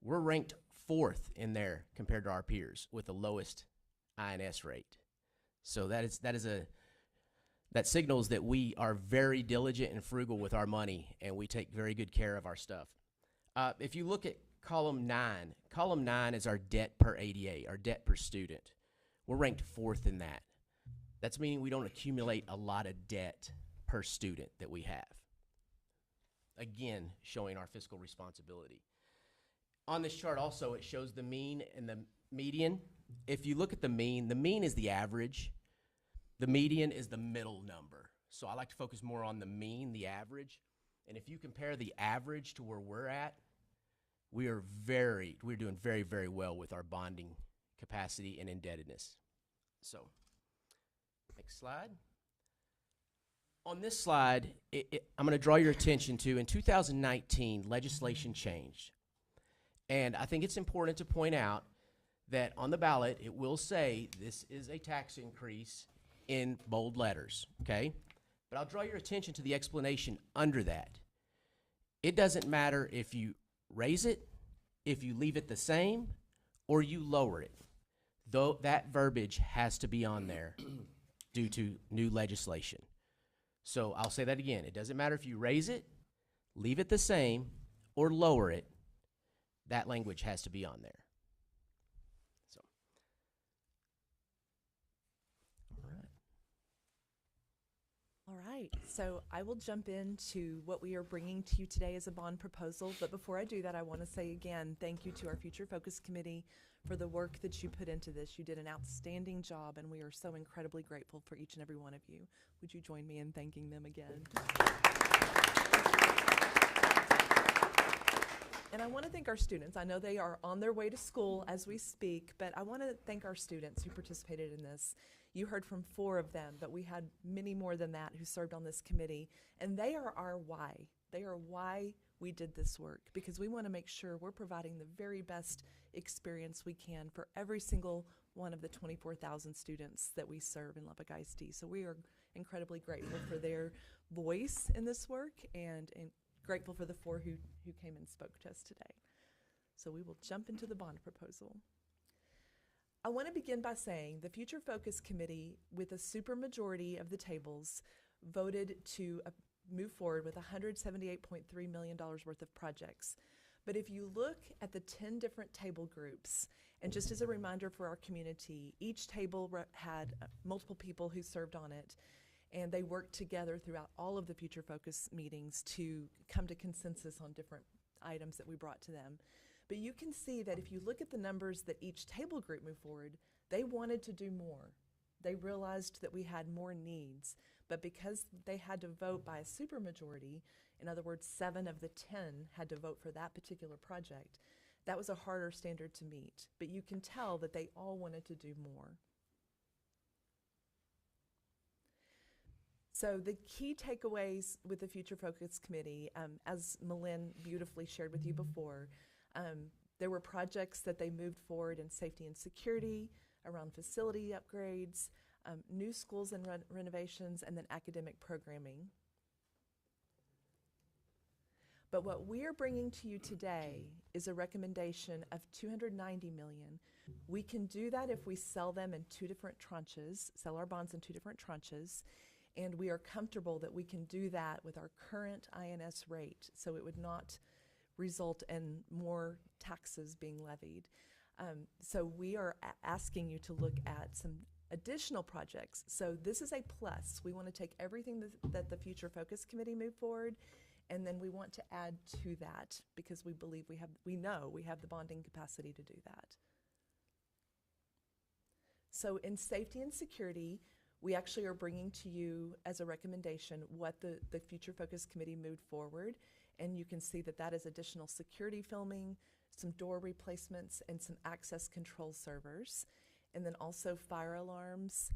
We're ranked 4th in there compared to our peers with the lowest INS rate. So that signals that we are very diligent and frugal with our money, and we take very good care of our stuff. If you look at column 9 is our debt per ADA, our debt per student. We're ranked 4th in that. That's meaning we don't accumulate a lot of debt per student that we have. Again, showing our fiscal responsibility. On this chart also, it shows the mean and the median. If you look at the mean is the average. The median is the middle number. So I like to focus more on the mean, the average. And if you compare the average to where we're at, we're doing very, very well with our bonding capacity and indebtedness. So, next slide. On this slide, I'm going to draw your attention to, in 2019, legislation changed. And I think it's important to point out that on the ballot, it will say this is a tax increase in bold letters, okay? But I'll draw your attention to the explanation under that. It doesn't matter if you raise it, if you leave it the same, or you lower it. Though that verbiage has to be on there due to new legislation. So I'll say that again. It doesn't matter if you raise it, leave it the same, or lower it. That language has to be on there. So, All right, so I will jump into what we are bringing to you today as a bond proposal. But before I do that, I want to say again, thank you to our Future Focus Committee for the work that you put into this. You did an outstanding job, and we are so incredibly grateful for each and every one of you. Would you join me in thanking them again? And I want to thank our students. I know they are on their way to school as we speak, but I want to thank our students who participated in this. You heard from 4 of them, but we had many more than that who served on this committee, and they are our why. They are why we did this work, because we want to make sure we're providing the very best experience we can for every single one of the 24,000 students that we serve in Lubbock ISD. So we are incredibly grateful for their voice in this work, and grateful for the 4 who came and spoke to us today. So we will jump into the bond proposal. I want to begin by saying the Future Focus Committee, with a supermajority of the tables, voted to move forward with $178.3 million worth of projects. But if you look at the 10 different table groups, and just as a reminder for our community, each table had multiple people who served on it, and they worked together throughout all of the Future Focus meetings to come to consensus on different items that we brought to them. But you can see that if you look at the numbers that each table group moved forward, they wanted to do more. They realized that we had more needs, but because they had to vote by a supermajority, in other words, 7 of the 10 had to vote for that particular project, that was a harder standard to meet. But you can tell that they all wanted to do more. So the key takeaways with the Future Focus Committee, as Malin beautifully shared with you before, there were projects that they moved forward in safety and security, around facility upgrades, new schools and renovations, and then academic programming. But what we are bringing to you today is a recommendation of $290 million. We can do that if we sell them in 2 different tranches, sell our bonds in 2 different tranches, and we are comfortable that we can do that with our current INS rate, so it would not result in more taxes being levied. So we are asking you to look at some additional projects. So this is a plus. We want to take everything that the Future Focus Committee moved forward, and then we want to add to that because we believe we know we have the bonding capacity to do that. So in safety and security, we actually are bringing to you as a recommendation what the Future Focus Committee moved forward, and you can see that that is additional security filming, some door replacements, and some access control servers, and then also fire alarms,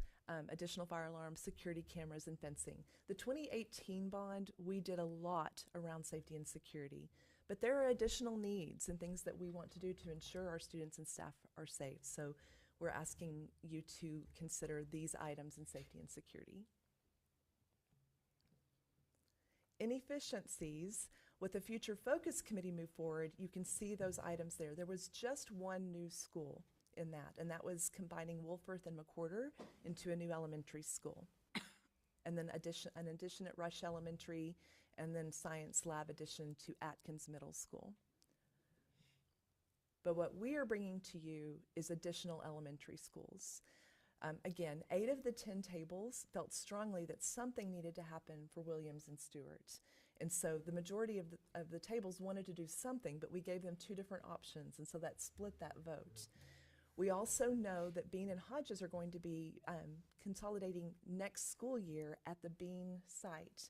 additional fire alarms, security cameras, and fencing. The 2018 bond, we did a lot around safety and security, but there are additional needs and things that we want to do to ensure our students and staff are safe. So we're asking you to consider these items in safety and security. Inefficiencies, with the Future Focus Committee move forward, you can see those items there. There was just one new school in that, and that was combining Wolfforth and McWhorter into a new elementary school. And then an addition at Rush Elementary, and then science lab addition to Atkins Middle School. But what we are bringing to you is additional elementary schools. Again, 8 of the 10 tables felt strongly that something needed to happen for Williams and Stewart. And so the majority of the tables wanted to do something, but we gave them 2 different options, and so that split that vote. We also know that Bean and Hodges are going to be consolidating next school year at the Bean site.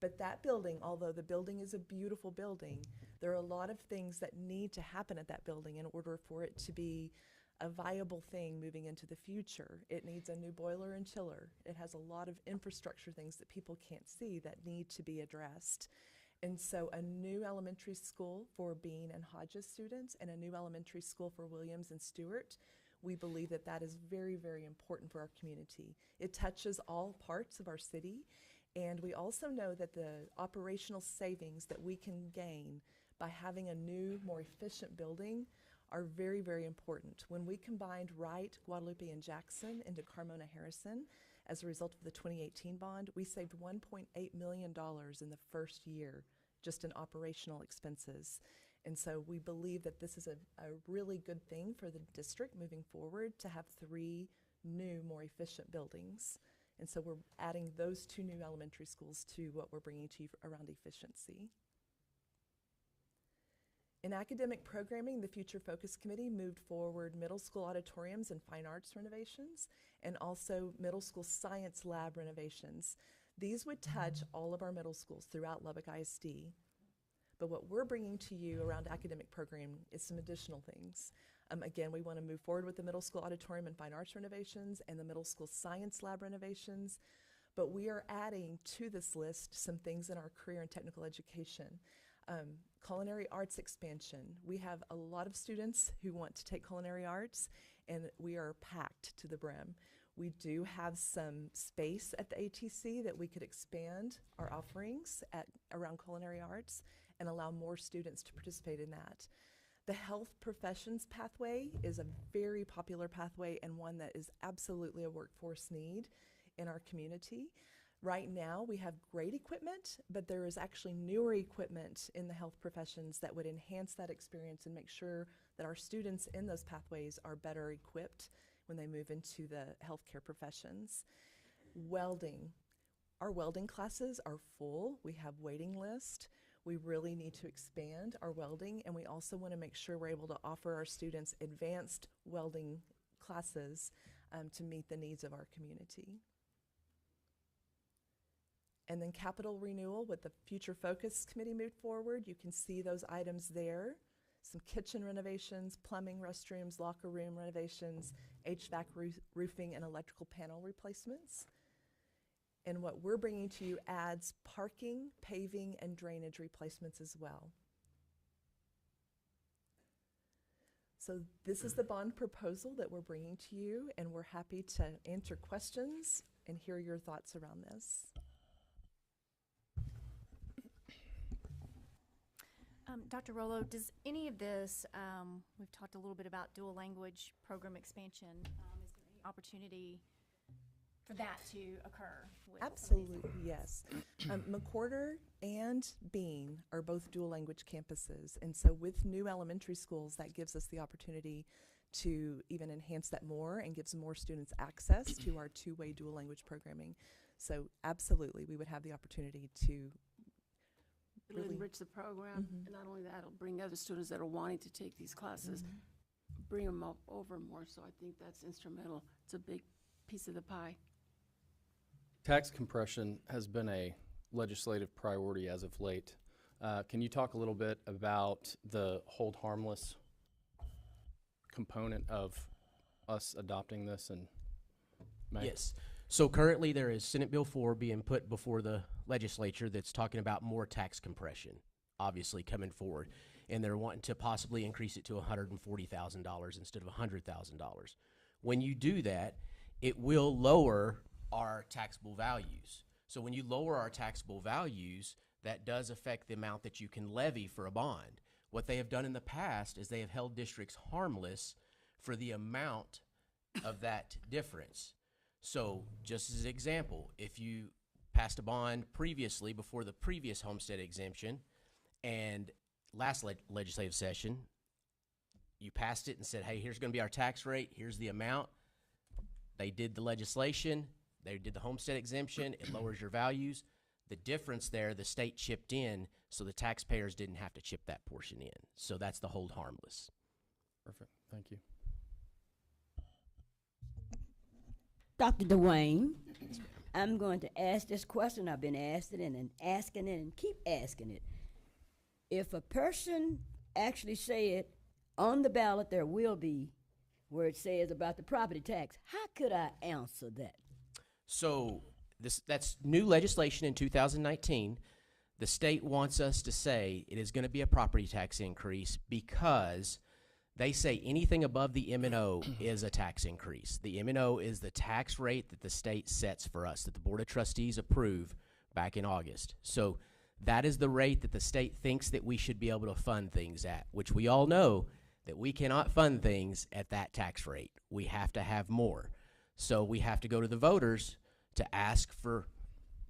But that building, although the building is a beautiful building, there are a lot of things that need to happen at that building in order for it to be a viable thing moving into the future. It needs a new boiler and chiller. It has a lot of infrastructure things that people can't see that need to be addressed. And so a new elementary school for Bean and Hodges students and a new elementary school for Williams and Stewart, we believe that that is very, very important for our community. It touches all parts of our city, and we also know that the operational savings that we can gain by having a new, more efficient building are very, very important. When we combined Wright, Guadalupe, and Jackson into Carmona Harrison as a result of the 2018 bond, we saved $1.8 million in the first year just in operational expenses. And so we believe that this is a really good thing for the district moving forward to have 3 new, more efficient buildings. And so we're adding those 2 new elementary schools to what we're bringing to you around efficiency. In academic programming, the Future Focus Committee moved forward middle school auditoriums and fine arts renovations, and also middle school science lab renovations. These would touch all of our middle schools throughout Lubbock ISD. But what we're bringing to you around academic programming is some additional things. Again, we want to move forward with the middle school auditorium and fine arts renovations and the middle school science lab renovations. But we are adding to this list some things in our career and technical education. Culinary arts expansion. We have a lot of students who want to take culinary arts, and we are packed to the brim. We do have some space at the ATC that we could expand our offerings around culinary arts and allow more students to participate in that. The health professions pathway is a very popular pathway and one that is absolutely a workforce need in our community. Right now, we have great equipment, but there is actually newer equipment in the health professions that would enhance that experience and make sure that our students in those pathways are better equipped when they move into the healthcare professions. Welding. Our welding classes are full. We have waiting list. We really need to expand our welding, and we also want to make sure we're able to offer our students advanced welding classes to meet the needs of our community. And then capital renewal with the Future Focus Committee moved forward. You can see those items there. Some kitchen renovations, plumbing, restrooms, locker room renovations, HVAC roofing, and electrical panel replacements. And what we're bringing to you adds parking, paving, and drainage replacements as well. So this is the bond proposal that we're bringing to you, and we're happy to answer questions and hear your thoughts around this. Dr. Rollo, does any of this, we've talked a little bit about dual language program expansion. Is there any opportunity for that to occur? Absolutely, yes. McWhorter and Bean are both dual language campuses. And so with new elementary schools, that gives us the opportunity to even enhance that more and gives more students access to our two-way dual language programming. So absolutely, we would have the opportunity to It'll enrich the program, and not only that, it'll bring other students that are wanting to take these classes, bring them up over more. So I think that's instrumental. It's a big piece of the pie. Tax compression has been a legislative priority as of late. Can you talk a little bit about the hold harmless component of us adopting this in May? Yes. So currently there is Senate Bill 4 being put before the legislature that's talking about more tax compression, obviously coming forward. And they're wanting to possibly increase it to $140,000 instead of $100,000. When you do that, it will lower our taxable values. So when you lower our taxable values, that does affect the amount that you can levy for a bond. What they have done in the past is they have held districts harmless for the amount of that difference. So just as an example, if you passed a bond previously before the previous homestead exemption and last legislative session, you passed it and said, hey, here's going to be our tax rate, here's the amount. They did the legislation, they did the homestead exemption, it lowers your values. The difference there, the state chipped in, so the taxpayers didn't have to chip that portion in. So that's the hold harmless. Perfect. Thank you. Dr. Dwayne, I'm going to ask this question. I've been asking it and asking it and keep asking it. If a person actually said on the ballot there will be where it says about the property tax, how could I answer that? So that's new legislation in 2019. The state wants us to say it is going to be a property tax increase because they say anything above the M&O is a tax increase. The M&O is the tax rate that the state sets for us, that the Board of Trustees approve back in August. So that is the rate that the state thinks that we should be able to fund things at, which we all know that we cannot fund things at that tax rate. We have to have more. So we have to go to the voters to ask for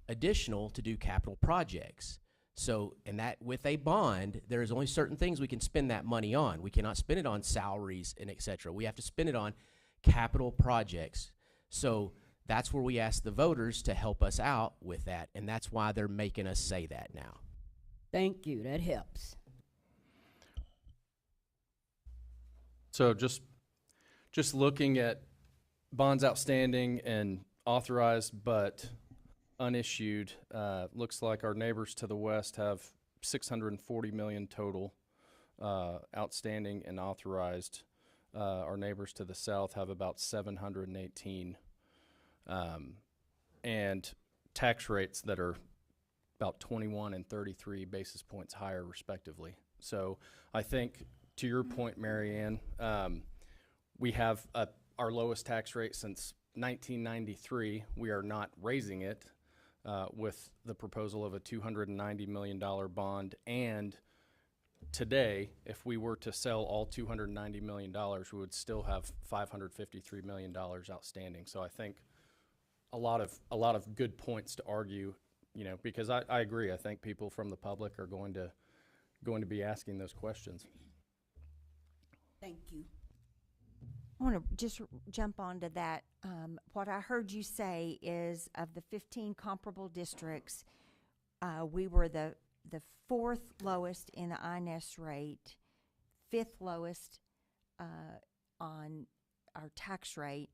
additional to do capital projects. So, and that with a bond, there is only certain things we can spend that money on. We cannot spend it on salaries and et cetera. We have to spend it on capital projects. So that's where we ask the voters to help us out with that, and that's why they're making us say that now. Thank you. That helps. So just looking at bonds outstanding and authorized but unissued, looks like our neighbors to the west have $640 million total outstanding and authorized. Our neighbors to the south have about 718, and tax rates that are about 21 and 33 basis points higher respectively. So I think to your point, Mary Ann, we have our lowest tax rate since 1993. We are not raising it with the proposal of a $290 million bond. And today, if we were to sell all $290 million, we would still have $553 million outstanding. So I think a lot of good points to argue, you know, because I agree. I think people from the public are going to be asking those questions. Thank you. I want to just jump onto that. What I heard you say is of the 15 comparable districts, we were the fourth lowest in the INS rate, fifth lowest on our tax rate,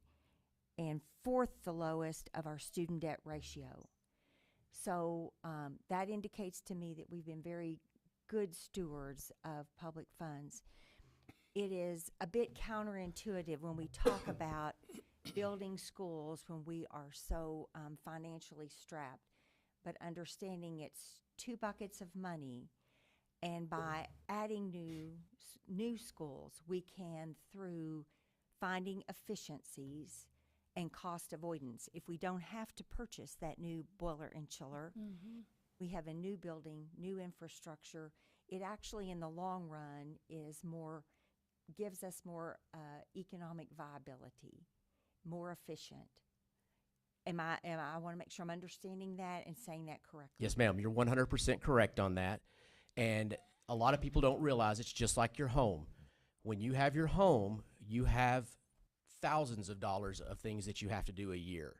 and fourth the lowest of our student debt ratio. So that indicates to me that we've been very good stewards of public funds. It is a bit counterintuitive when we talk about building schools when we are so financially strapped, but understanding it's two buckets of money, and by adding new schools, we can, through finding efficiencies and cost avoidance. If we don't have to purchase that new boiler and chiller, we have a new building, new infrastructure. It actually, in the long run, gives us more economic viability, more efficient. I want to make sure I'm understanding that and saying that correctly. Yes, ma'am. You're 100% correct on that. And a lot of people don't realize it's just like your home. When you have your home, you have thousands of dollars of things that you have to do a year.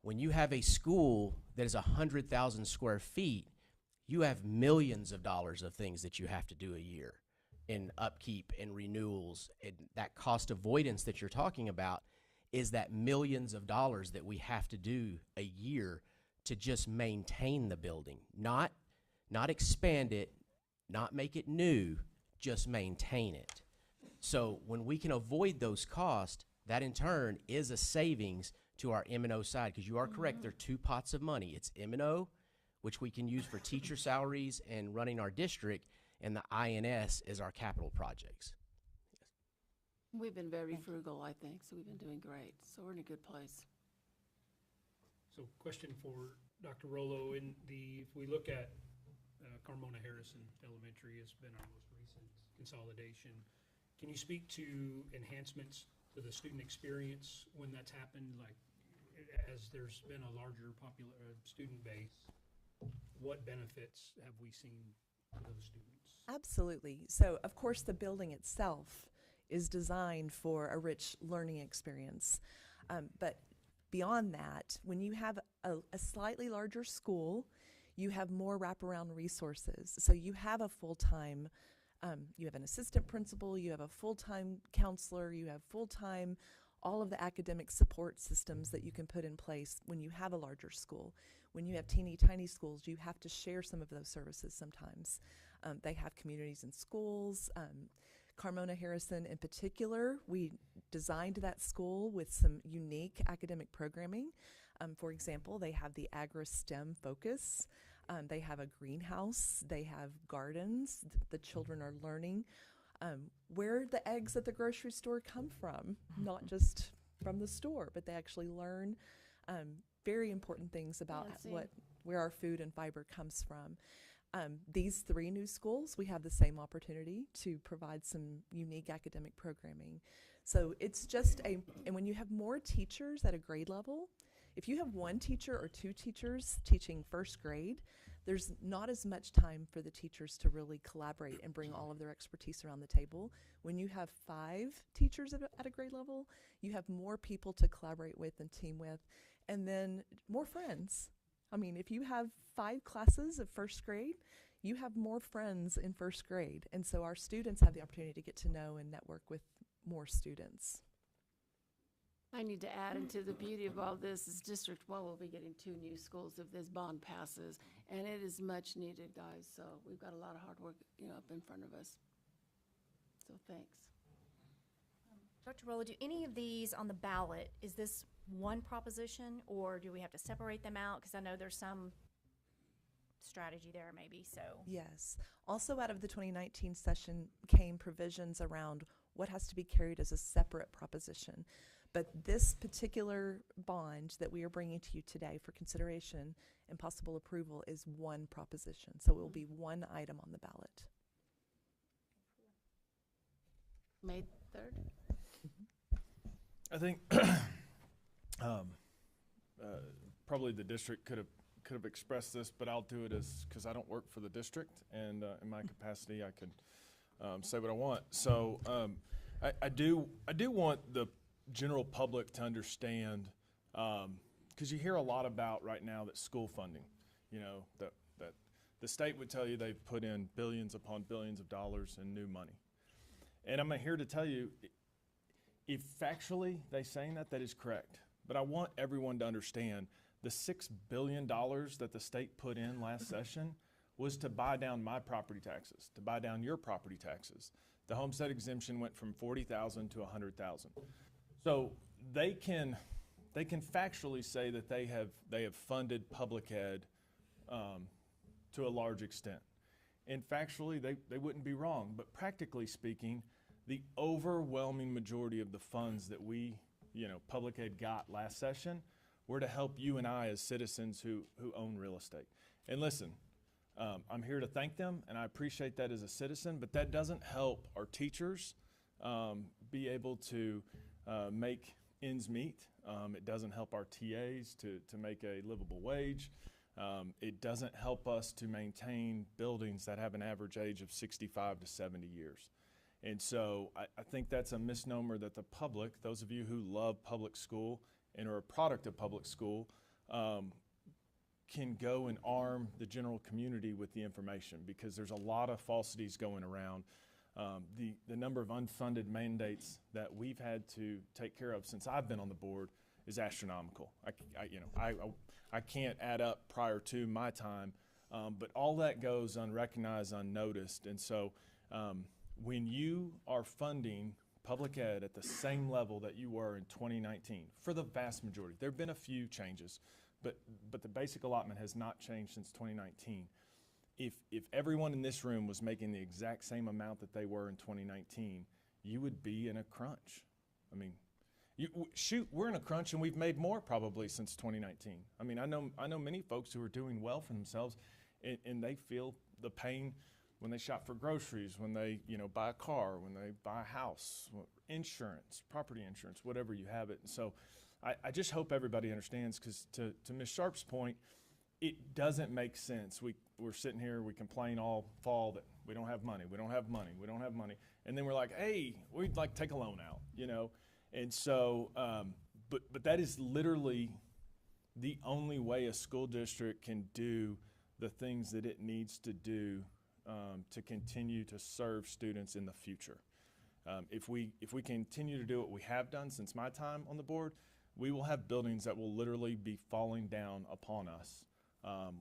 When you have a school that is 100,000 square feet, you have millions of dollars of things that you have to do a year in upkeep and renewals. And that cost avoidance that you're talking about is that millions of dollars that we have to do a year to just maintain the building, not expand it, not make it new, just maintain it. So when we can avoid those costs, that in turn is a savings to our M&O side, because you are correct, there are two pots of money. It's M&O, which we can use for teacher salaries and running our district, and the INS is our capital projects. We've been very frugal, I think, so we've been doing great. So we're in a good place. So question for Dr. Rollo, if we look at Carmona Harrison Elementary has been our most recent consolidation. Can you speak to enhancements to the student experience when that's happened, like as there's been a larger student base? What benefits have we seen to those students? Absolutely. So, of course, the building itself is designed for a rich learning experience. But beyond that, when you have a slightly larger school, you have more wraparound resources. So you have a full-time, you have an assistant principal, you have a full-time counselor, you have full-time, all of the academic support systems that you can put in place when you have a larger school. When you have teeny tiny schools, you have to share some of those services sometimes. They have communities in schools. Carmona Harrison in particular, we designed that school with some unique academic programming. For example, they have the agri-STEM focus. They have a greenhouse. They have gardens. The children are learning where the eggs at the grocery store come from, not just from the store, but they actually learn very important things about where our food and fiber comes from. These three new schools, we have the same opportunity to provide some unique academic programming. So it's just and when you have more teachers at a grade level, if you have one teacher or two teachers teaching first grade, there's not as much time for the teachers to really collaborate and bring all of their expertise around the table. When you have 5 teachers at a grade level, you have more people to collaborate with and team with, and then more friends. I mean, if you have 5 classes of first grade, you have more friends in first grade. And so our students have the opportunity to get to know and network with more students. I need to add into the beauty of all this is District 1 will be getting 2 new schools if this bond passes, and it is much needed, guys. So we've got a lot of hard work, up in front of us. So thanks. Dr. Rollo, do any of these on the ballot, is this one proposition, or do we have to separate them out? Because I know there's some strategy there maybe, so. Yes. Also out of the 2019 session came provisions around what has to be carried as a separate proposition. But this particular bond that we are bringing to you today for consideration and possible approval is one proposition. So it will be one item on the ballot. May 3rd? I think probably the district could have expressed this, but I'll do it because I don't work for the district, and in my capacity, I could say what I want. So I do want the general public to understand, because you hear a lot about right now that school funding, that the state would tell you they've put in billions upon billions of dollars in new money, and I'm here to tell you, if factually they saying that is correct. But I want everyone to understand the $6 billion that the state put in last session was to buy down my property taxes, to buy down your property taxes. The homestead exemption went from $40,000 to $100,000. So they can factually say that they have funded public ed to a large extent. And factually, they wouldn't be wrong. But practically speaking, the overwhelming majority of the funds that we, public ed got last session were to help you and I as citizens who own real estate. And listen, I'm here to thank them, and I appreciate that as a citizen, but that doesn't help our teachers be able to make ends meet. It doesn't help our TAs to make a livable wage. It doesn't help us to maintain buildings that have an average age of 65 to 70 years. And so I think that's a misnomer that the public, those of you who love public school and are a product of public school, can go and arm the general community with the information, because there's a lot of falsities going around. The number of unfunded mandates that we've had to take care of since I've been on the board is astronomical. I can't add up prior to my time, but all that goes unrecognized, unnoticed. And so when you are funding public ed at the same level that you were in 2019, for the vast majority, there have been a few changes, but the basic allotment has not changed since 2019. If everyone in this room was making the exact same amount that they were in 2019, you would be in a crunch. I mean, we're in a crunch, and we've made more probably since 2019. I mean, I know many folks who are doing well for themselves, and they feel the pain when they shop for groceries, when they buy a car, when they buy a house, insurance, property insurance, whatever you have it. And so I just hope everybody understands, because to Ms. Sharp's point, it doesn't make sense. We're sitting here, we complain all fall that we don't have money, we don't have money, we don't have money. And then we're like, hey, we'd like to take a loan out, And so, but that is literally the only way a school district can do the things that it needs to do to continue to serve students in the future. If we continue to do what we have done since my time on the board, we will have buildings that will literally be falling down upon us.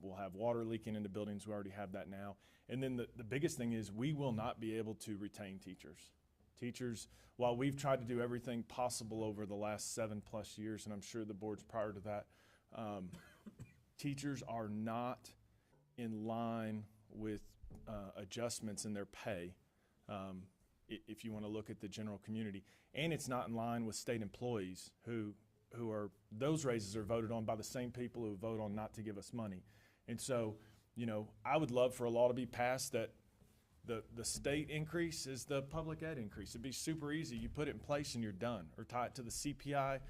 We'll have water leaking into buildings. We already have that now. And then the biggest thing is we will not be able to retain teachers. Teachers, while we've tried to do everything possible over the last 7+ years, and I'm sure the boards prior to that, teachers are not in line with adjustments in their pay, if you want to look at the general community. And it's not in line with state employees who are, those raises are voted on by the same people who vote on not to give us money. And so, I would love for a law to be passed that the state increase is the public ed increase. It'd be super easy. You put it in place and you're done, or tie it to the CPI,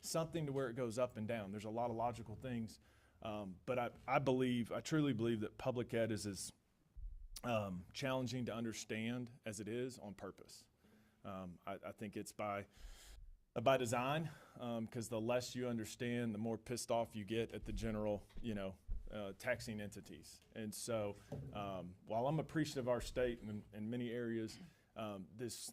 something to where it goes up and down. There's a lot of logical things. But I truly believe that public ed is as challenging to understand as it is on purpose. I think it's by design, because the less you understand, the more pissed off you get at the general, taxing entities. And so, while I'm appreciative of our state in many areas, this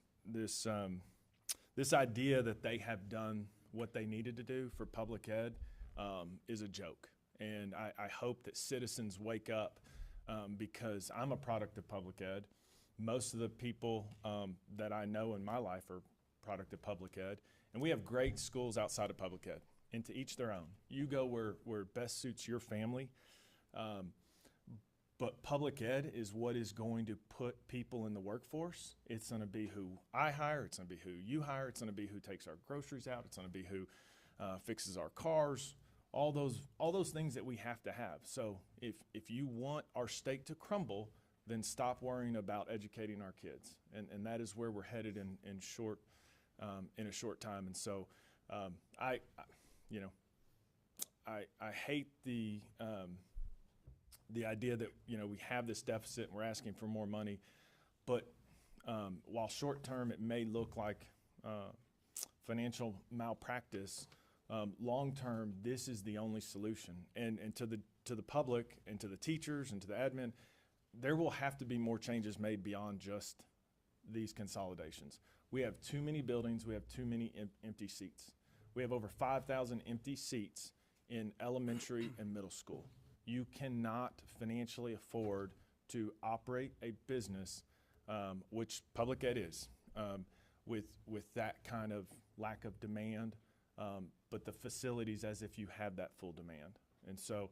idea that they have done what they needed to do for public ed is a joke. And I hope that citizens wake up, because I'm a product of public ed. Most of the people that I know in my life are product of public ed. And we have great schools outside of public ed, and to each their own. You go where best suits your family. But public ed is what is going to put people in the workforce. It's going to be who I hire. It's going to be who you hire. It's going to be who takes our groceries out. It's going to be who fixes our cars. All those things that we have to have. So if you want our state to crumble, then stop worrying about educating our kids. And that is where we're headed in a short time. And so I hate the idea that we have this deficit and we're asking for more money, but while short term it may look like financial malpractice, long term this is the only solution. And to the public and to the teachers and to the admin, there will have to be more changes made beyond just these consolidations. We have too many buildings. We have too many empty seats. We have over 5,000 empty seats in elementary and middle school. You cannot financially afford to operate a business, which public ed is, with that kind of lack of demand, but the facilities as if you have that full demand. And so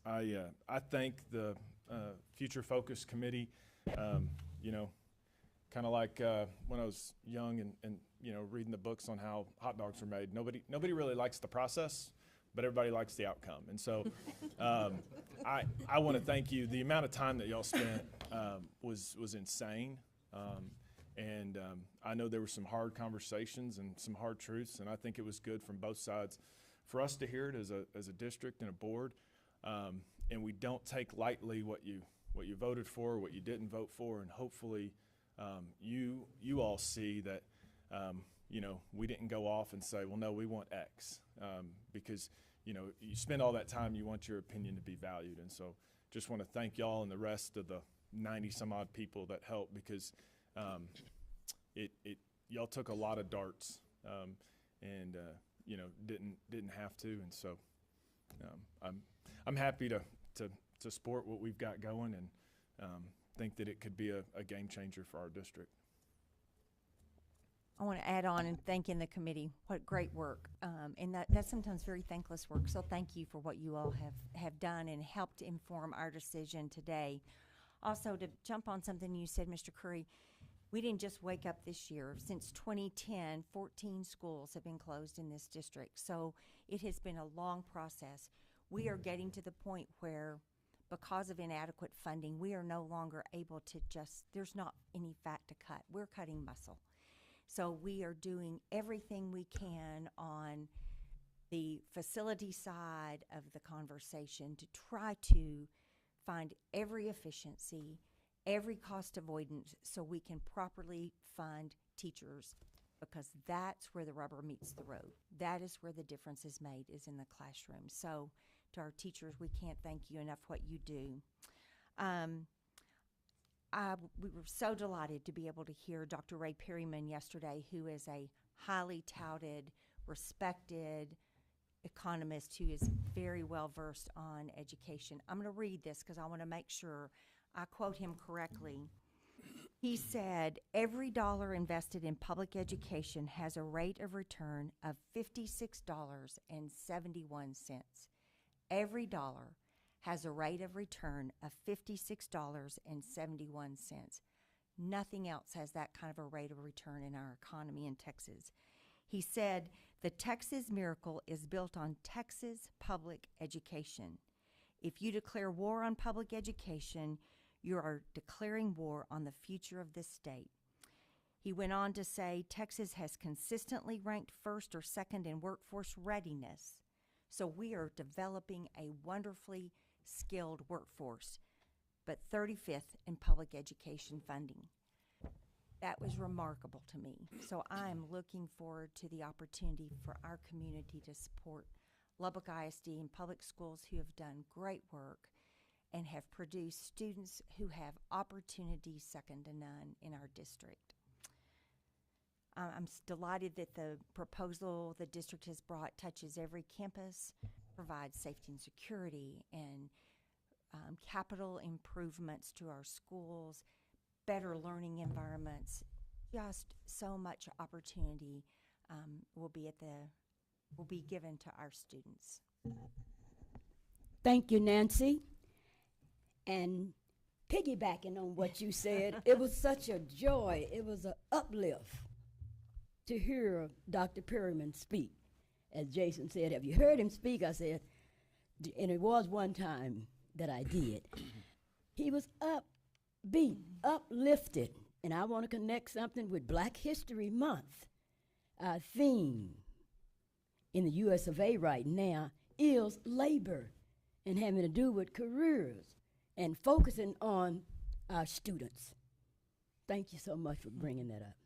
I thank the Future Focus Committee, kind of like when I was young and reading the books on how hot dogs are made. Nobody really likes the process, but everybody likes the outcome. And so I want to thank you. The amount of time that y'all spent was insane. And I know there were some hard conversations and some hard truths, and I think it was good from both sides for us to hear it as a district and a board. And we don't take lightly what you voted for, what you didn't vote for, and hopefully you all see that, we didn't go off and say, well, no, we want X, because, you spend all that time, you want your opinion to be valued. And so just want to thank y'all and the rest of the 90 some odd people that helped, because y'all took a lot of darts, and didn't have to. And so I'm happy to support what we've got going, and think that it could be a game changer for our district. I want to add on and thanking the committee. What great work. And that's sometimes very thankless work. So thank you for what you all have done and helped inform our decision today. Also, to jump on something you said, Mr. Curry, we didn't just wake up this year. Since 2010, 14 schools have been closed in this district. So it has been a long process. We are getting to the point where, because of inadequate funding, we are no longer able to there's not any fat to cut. We're cutting muscle. So we are doing everything we can on the facility side of the conversation to try to find every efficiency, every cost avoidance, so we can properly fund teachers, because that's where the rubber meets the road. That is where the difference is made, is in the classroom. So to our teachers, we can't thank you enough what you do. We were so delighted to be able to hear Dr. Ray Perryman yesterday, who is a highly touted, respected economist who is very well versed on education. I'm going to read this because I want to make sure I quote him correctly. He said, every dollar invested in public education has a rate of return of $56.71. Every dollar has a rate of return of $56.71. Nothing else has that kind of a rate of return in our economy in Texas. He said, the Texas miracle is built on Texas public education. If you declare war on public education, you are declaring war on the future of this state. He went on to say, Texas has consistently ranked first or second in workforce readiness. So we are developing a wonderfully skilled workforce, but 35th in public education funding. That was remarkable to me. So I'm looking forward to the opportunity for our community to support Lubbock ISD and public schools who have done great work and have produced students who have opportunities second to none in our district. I'm delighted that the proposal the district has brought touches every campus, provides safety and security, and capital improvements to our schools, better learning environments. Just so much opportunity will be given to our students. Thank you, Nancy. And piggybacking on what you said, it was such a joy. It was an uplift to hear Dr. Perryman speak. As Jason said, have you heard him speak? I said, and it was one time that I did. He was upbeat, uplifted, and I want to connect something with Black History Month. Our theme in the US of A right now is labor and having to do with careers and focusing on our students. Thank you so much for bringing that up.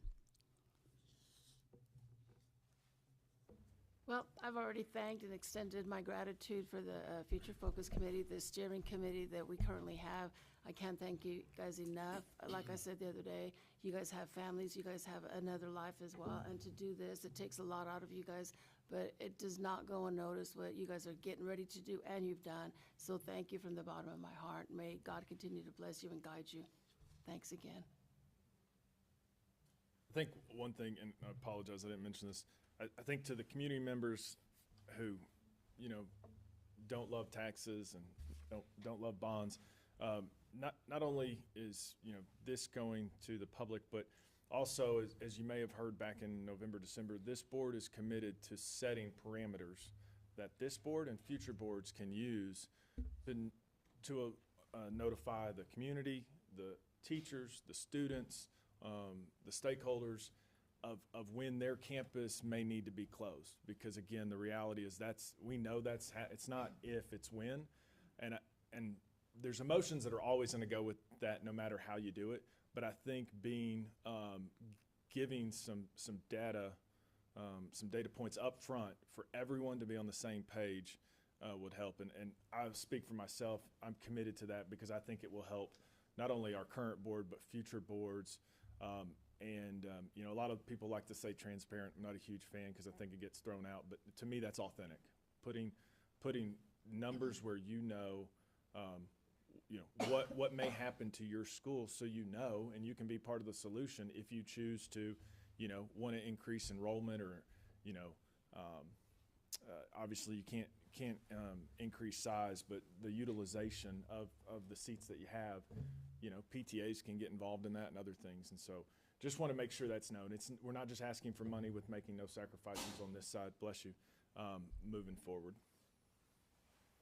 Well, I've already thanked and extended my gratitude for the Future Focus Committee, the steering committee that we currently have. I can't thank you guys enough. Like I said the other day, you guys have families, you guys have another life as well, and to do this, it takes a lot out of you guys, but it does not go unnoticed what you guys are getting ready to do and you've done. So thank you from the bottom of my heart. May God continue to bless you and guide you. Thanks again. I think one thing, and I apologize, I didn't mention this. I think to the community members who, don't love taxes and don't love bonds, not only is this going to the public, but also as you may have heard back in November, December, this board is committed to setting parameters that this board and future boards can use to notify the community, the teachers, the students, the stakeholders of when their campus may need to be closed. Because again, the reality is we know it's not if, it's when. And there's emotions that are always going to go with that no matter how you do it. but I think giving some data points up front for everyone to be on the same page would help. And I speak for myself. I'm committed to that because I think it will help not only our current board, but future boards. You know, a lot of people like to say transparent. I'm not a huge fan because I think it gets thrown out, but to me, that's authentic. Putting numbers where you know what may happen to your school, so you know, and you can be part of the solution if you choose to, you know, want to increase enrollment, or, you know, obviously you can't increase size, but the utilization of the seats that you have, you know, PTAs can get involved in that and other things. And so just want to make sure that's known. We're not just asking for money with making no sacrifices on this side, bless you, moving forward.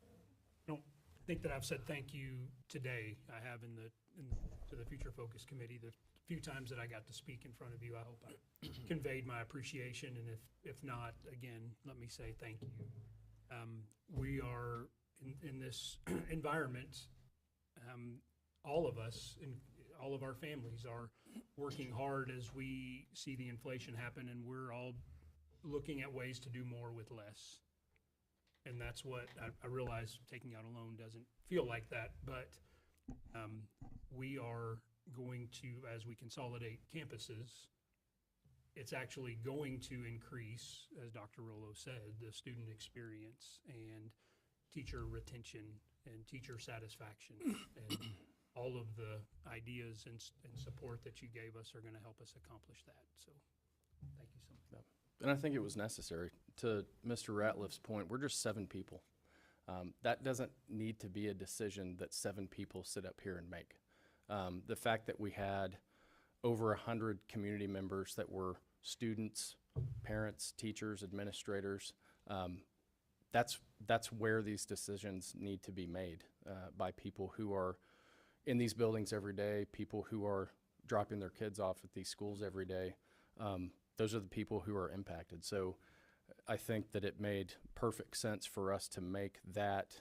I don't think that I've said thank you today. I have to the Future Focus Committee. The few times that I got to speak in front of you, I hope I conveyed my appreciation. And if not, again, let me say thank you. We are in this environment. All of us and all of our families are working hard as we see the inflation happen, and we're all looking at ways to do more with less. And that's what I realize taking out a loan doesn't feel like that, but we are going to, as we consolidate campuses, it's actually going to increase, as Dr. Rollo said, the student experience and teacher retention and teacher satisfaction. And all of the ideas and support that you gave us are going to help us accomplish that. So thank you so much. And I think it was necessary. To Mr. Ratliff's point, we're just 7 people. That doesn't need to be a decision that 7 people sit up here and make. The fact that we had over 100 community members that were students, parents, teachers, administrators, that's where these decisions need to be made by people who are in these buildings every day, people who are dropping their kids off at these schools every day. Those are the people who are impacted. So I think that it made perfect sense for us to make that,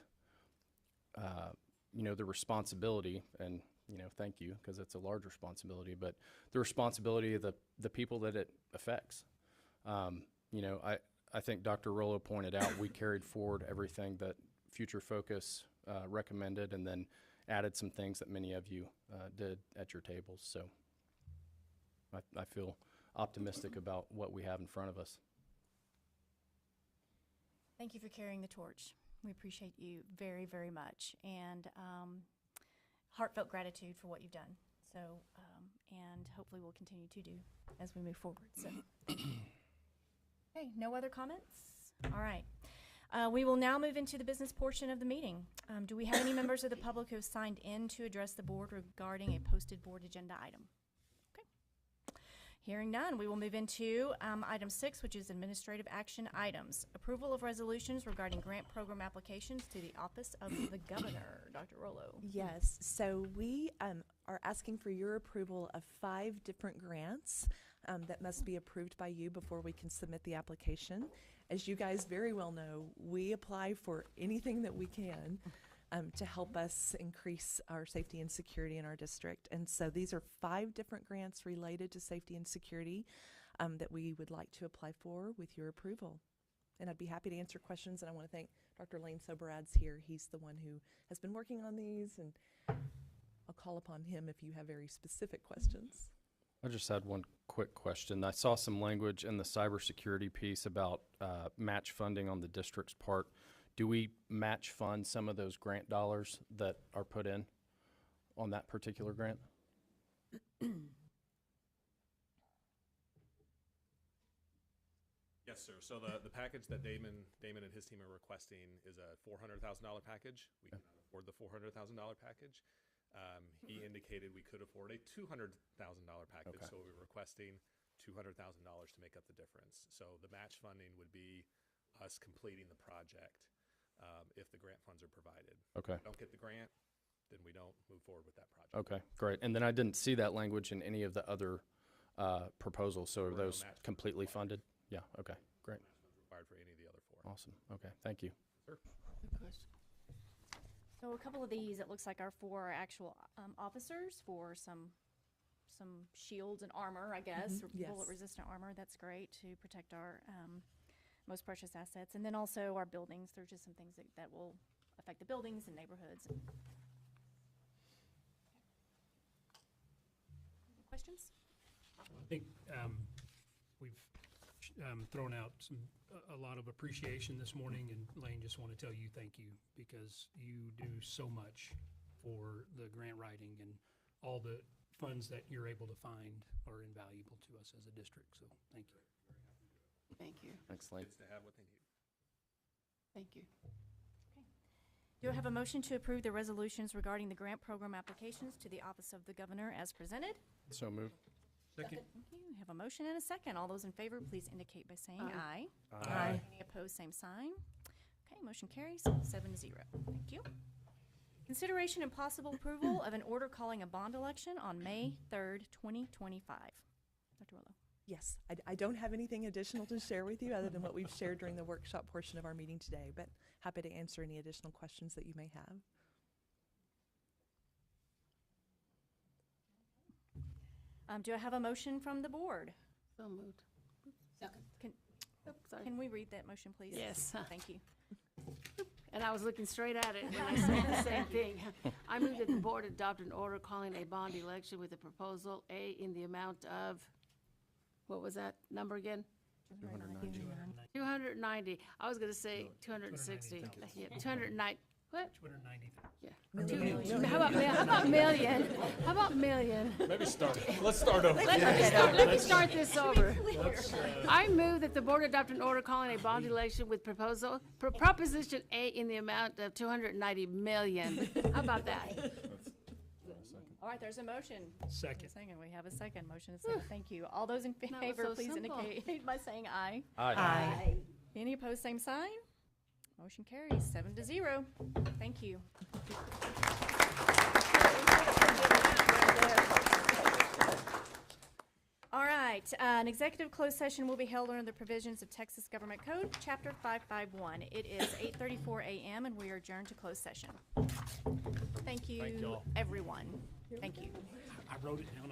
you know, the responsibility, and, you know, thank you, because it's a large responsibility, but the responsibility of the people that it affects. You know, I think Dr. Rollo pointed out we carried forward everything that Future Focus recommended, and then added some things that many of you did at your tables. So I feel optimistic about what we have in front of us. Thank you for carrying the torch. We appreciate you very, very much, and heartfelt gratitude for what you've done. So, and hopefully we'll continue to do as we move forward. So, okay, no other comments? All right. We will now move into the business portion of the meeting. Do we have any members of the public who have signed in to address the board regarding a posted board agenda item? Okay. Hearing none, we will move into item 6, which is administrative action items. Approval of resolutions regarding grant program applications to the Office of the Governor. Dr. Rollo. Yes, so we are asking for your approval of 5 different grants that must be approved by you before we can submit the application. As you guys very well know, we apply for anything that we can to help us increase our safety and security in our district. And so these are 5 different grants related to safety and security that we would like to apply for with your approval. And I'd be happy to answer questions. And I want to thank Dr. Lane Soberad's here. He's the one who has been working on these, and I'll call upon him if you have very specific questions. I just had one quick question. I saw some language in the cybersecurity piece about match funding on the district's part. Do we match fund some of those grant dollars that are put in on that particular grant? Yes, sir. So the package that Damon and his team are requesting is a $400,000 package. We cannot afford the $400,000 package. He indicated we could afford a $200,000 package, Okay. so we're requesting $200,000 to make up the difference. So the match funding would be us completing the project if the grant funds are provided. Okay. If we don't get the grant, then we don't move forward with that project. Okay, great. And then I didn't see that language in any of the other proposals, so are There were no those match funds completely required. funded? Yeah, okay, great. No match funds required for any of the other 4. Awesome, okay, thank you. Sir. Good question. So a couple of these, it looks like, are for actual officers for some some shields and armor, I guess, Mhm, yes. bullet-resistant armor. That's great to protect our most precious assets. And then also our buildings. There's just some things that will affect the buildings and neighborhoods. Any questions? I think we've thrown out a lot of appreciation this morning, and Lane, just want to tell you thank you, because you do so much for the grant writing, and all the funds that you're able to find are invaluable to us as a district, so thank you. Thank you. Thanks, Lane. Kids to have what they need. Thank you. Do I have a motion to approve the resolutions regarding the grant program applications to the Office of the Governor as presented? So moved. Second. Thank you. We have a motion and a second. All those in favor, please indicate by saying aye. Aye. Aye. Any opposed, same sign. Okay, motion carries 7-0. Thank you. Consideration and possible approval of an order calling a bond election on May 3rd, 2025. Dr. Willow. Yes, I don't have anything additional to share with you other than what we've shared during the workshop portion of our meeting today, but happy to answer any additional questions that you may have. Do I have a motion from the board? So moved. Second. Sorry. Can we read that motion, please? Yes. Thank you. And I was looking straight at it when I said the same thing. I move that the board adopt an order calling a bond election with a proposal A in the amount of, what was that number again? 290. 290. I was gonna say 260. Yeah, 290. What? 290. Yeah. Million. How about million? How about million? Maybe start. Let's start over. Let me start this over. I move that the board adopt an order calling a bond election with proposition A in the amount of 290 million. How about that? All right, there's a motion. Second. We have a second. Motion is second. Thank you. All those in was favor, so please simple. indicate by saying aye. Aye. Any opposed, same sign. Motion carries 7-0. Thank you. All right, an executive closed session will be held under the provisions of Texas Government Code, Chapter 551. It is 8:34 a.m. and we are adjourned to closed session. Thank you, Thank y'all. everyone. Thank you. I wrote it down.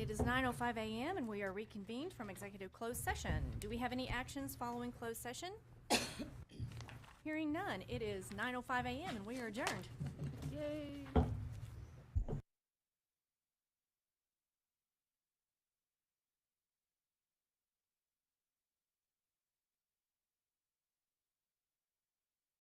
It is 9:05 a.m. and we are reconvened from executive closed session. Do we have any actions following closed session? Hearing none. It is 9:05 a.m. and we are adjourned. Yay.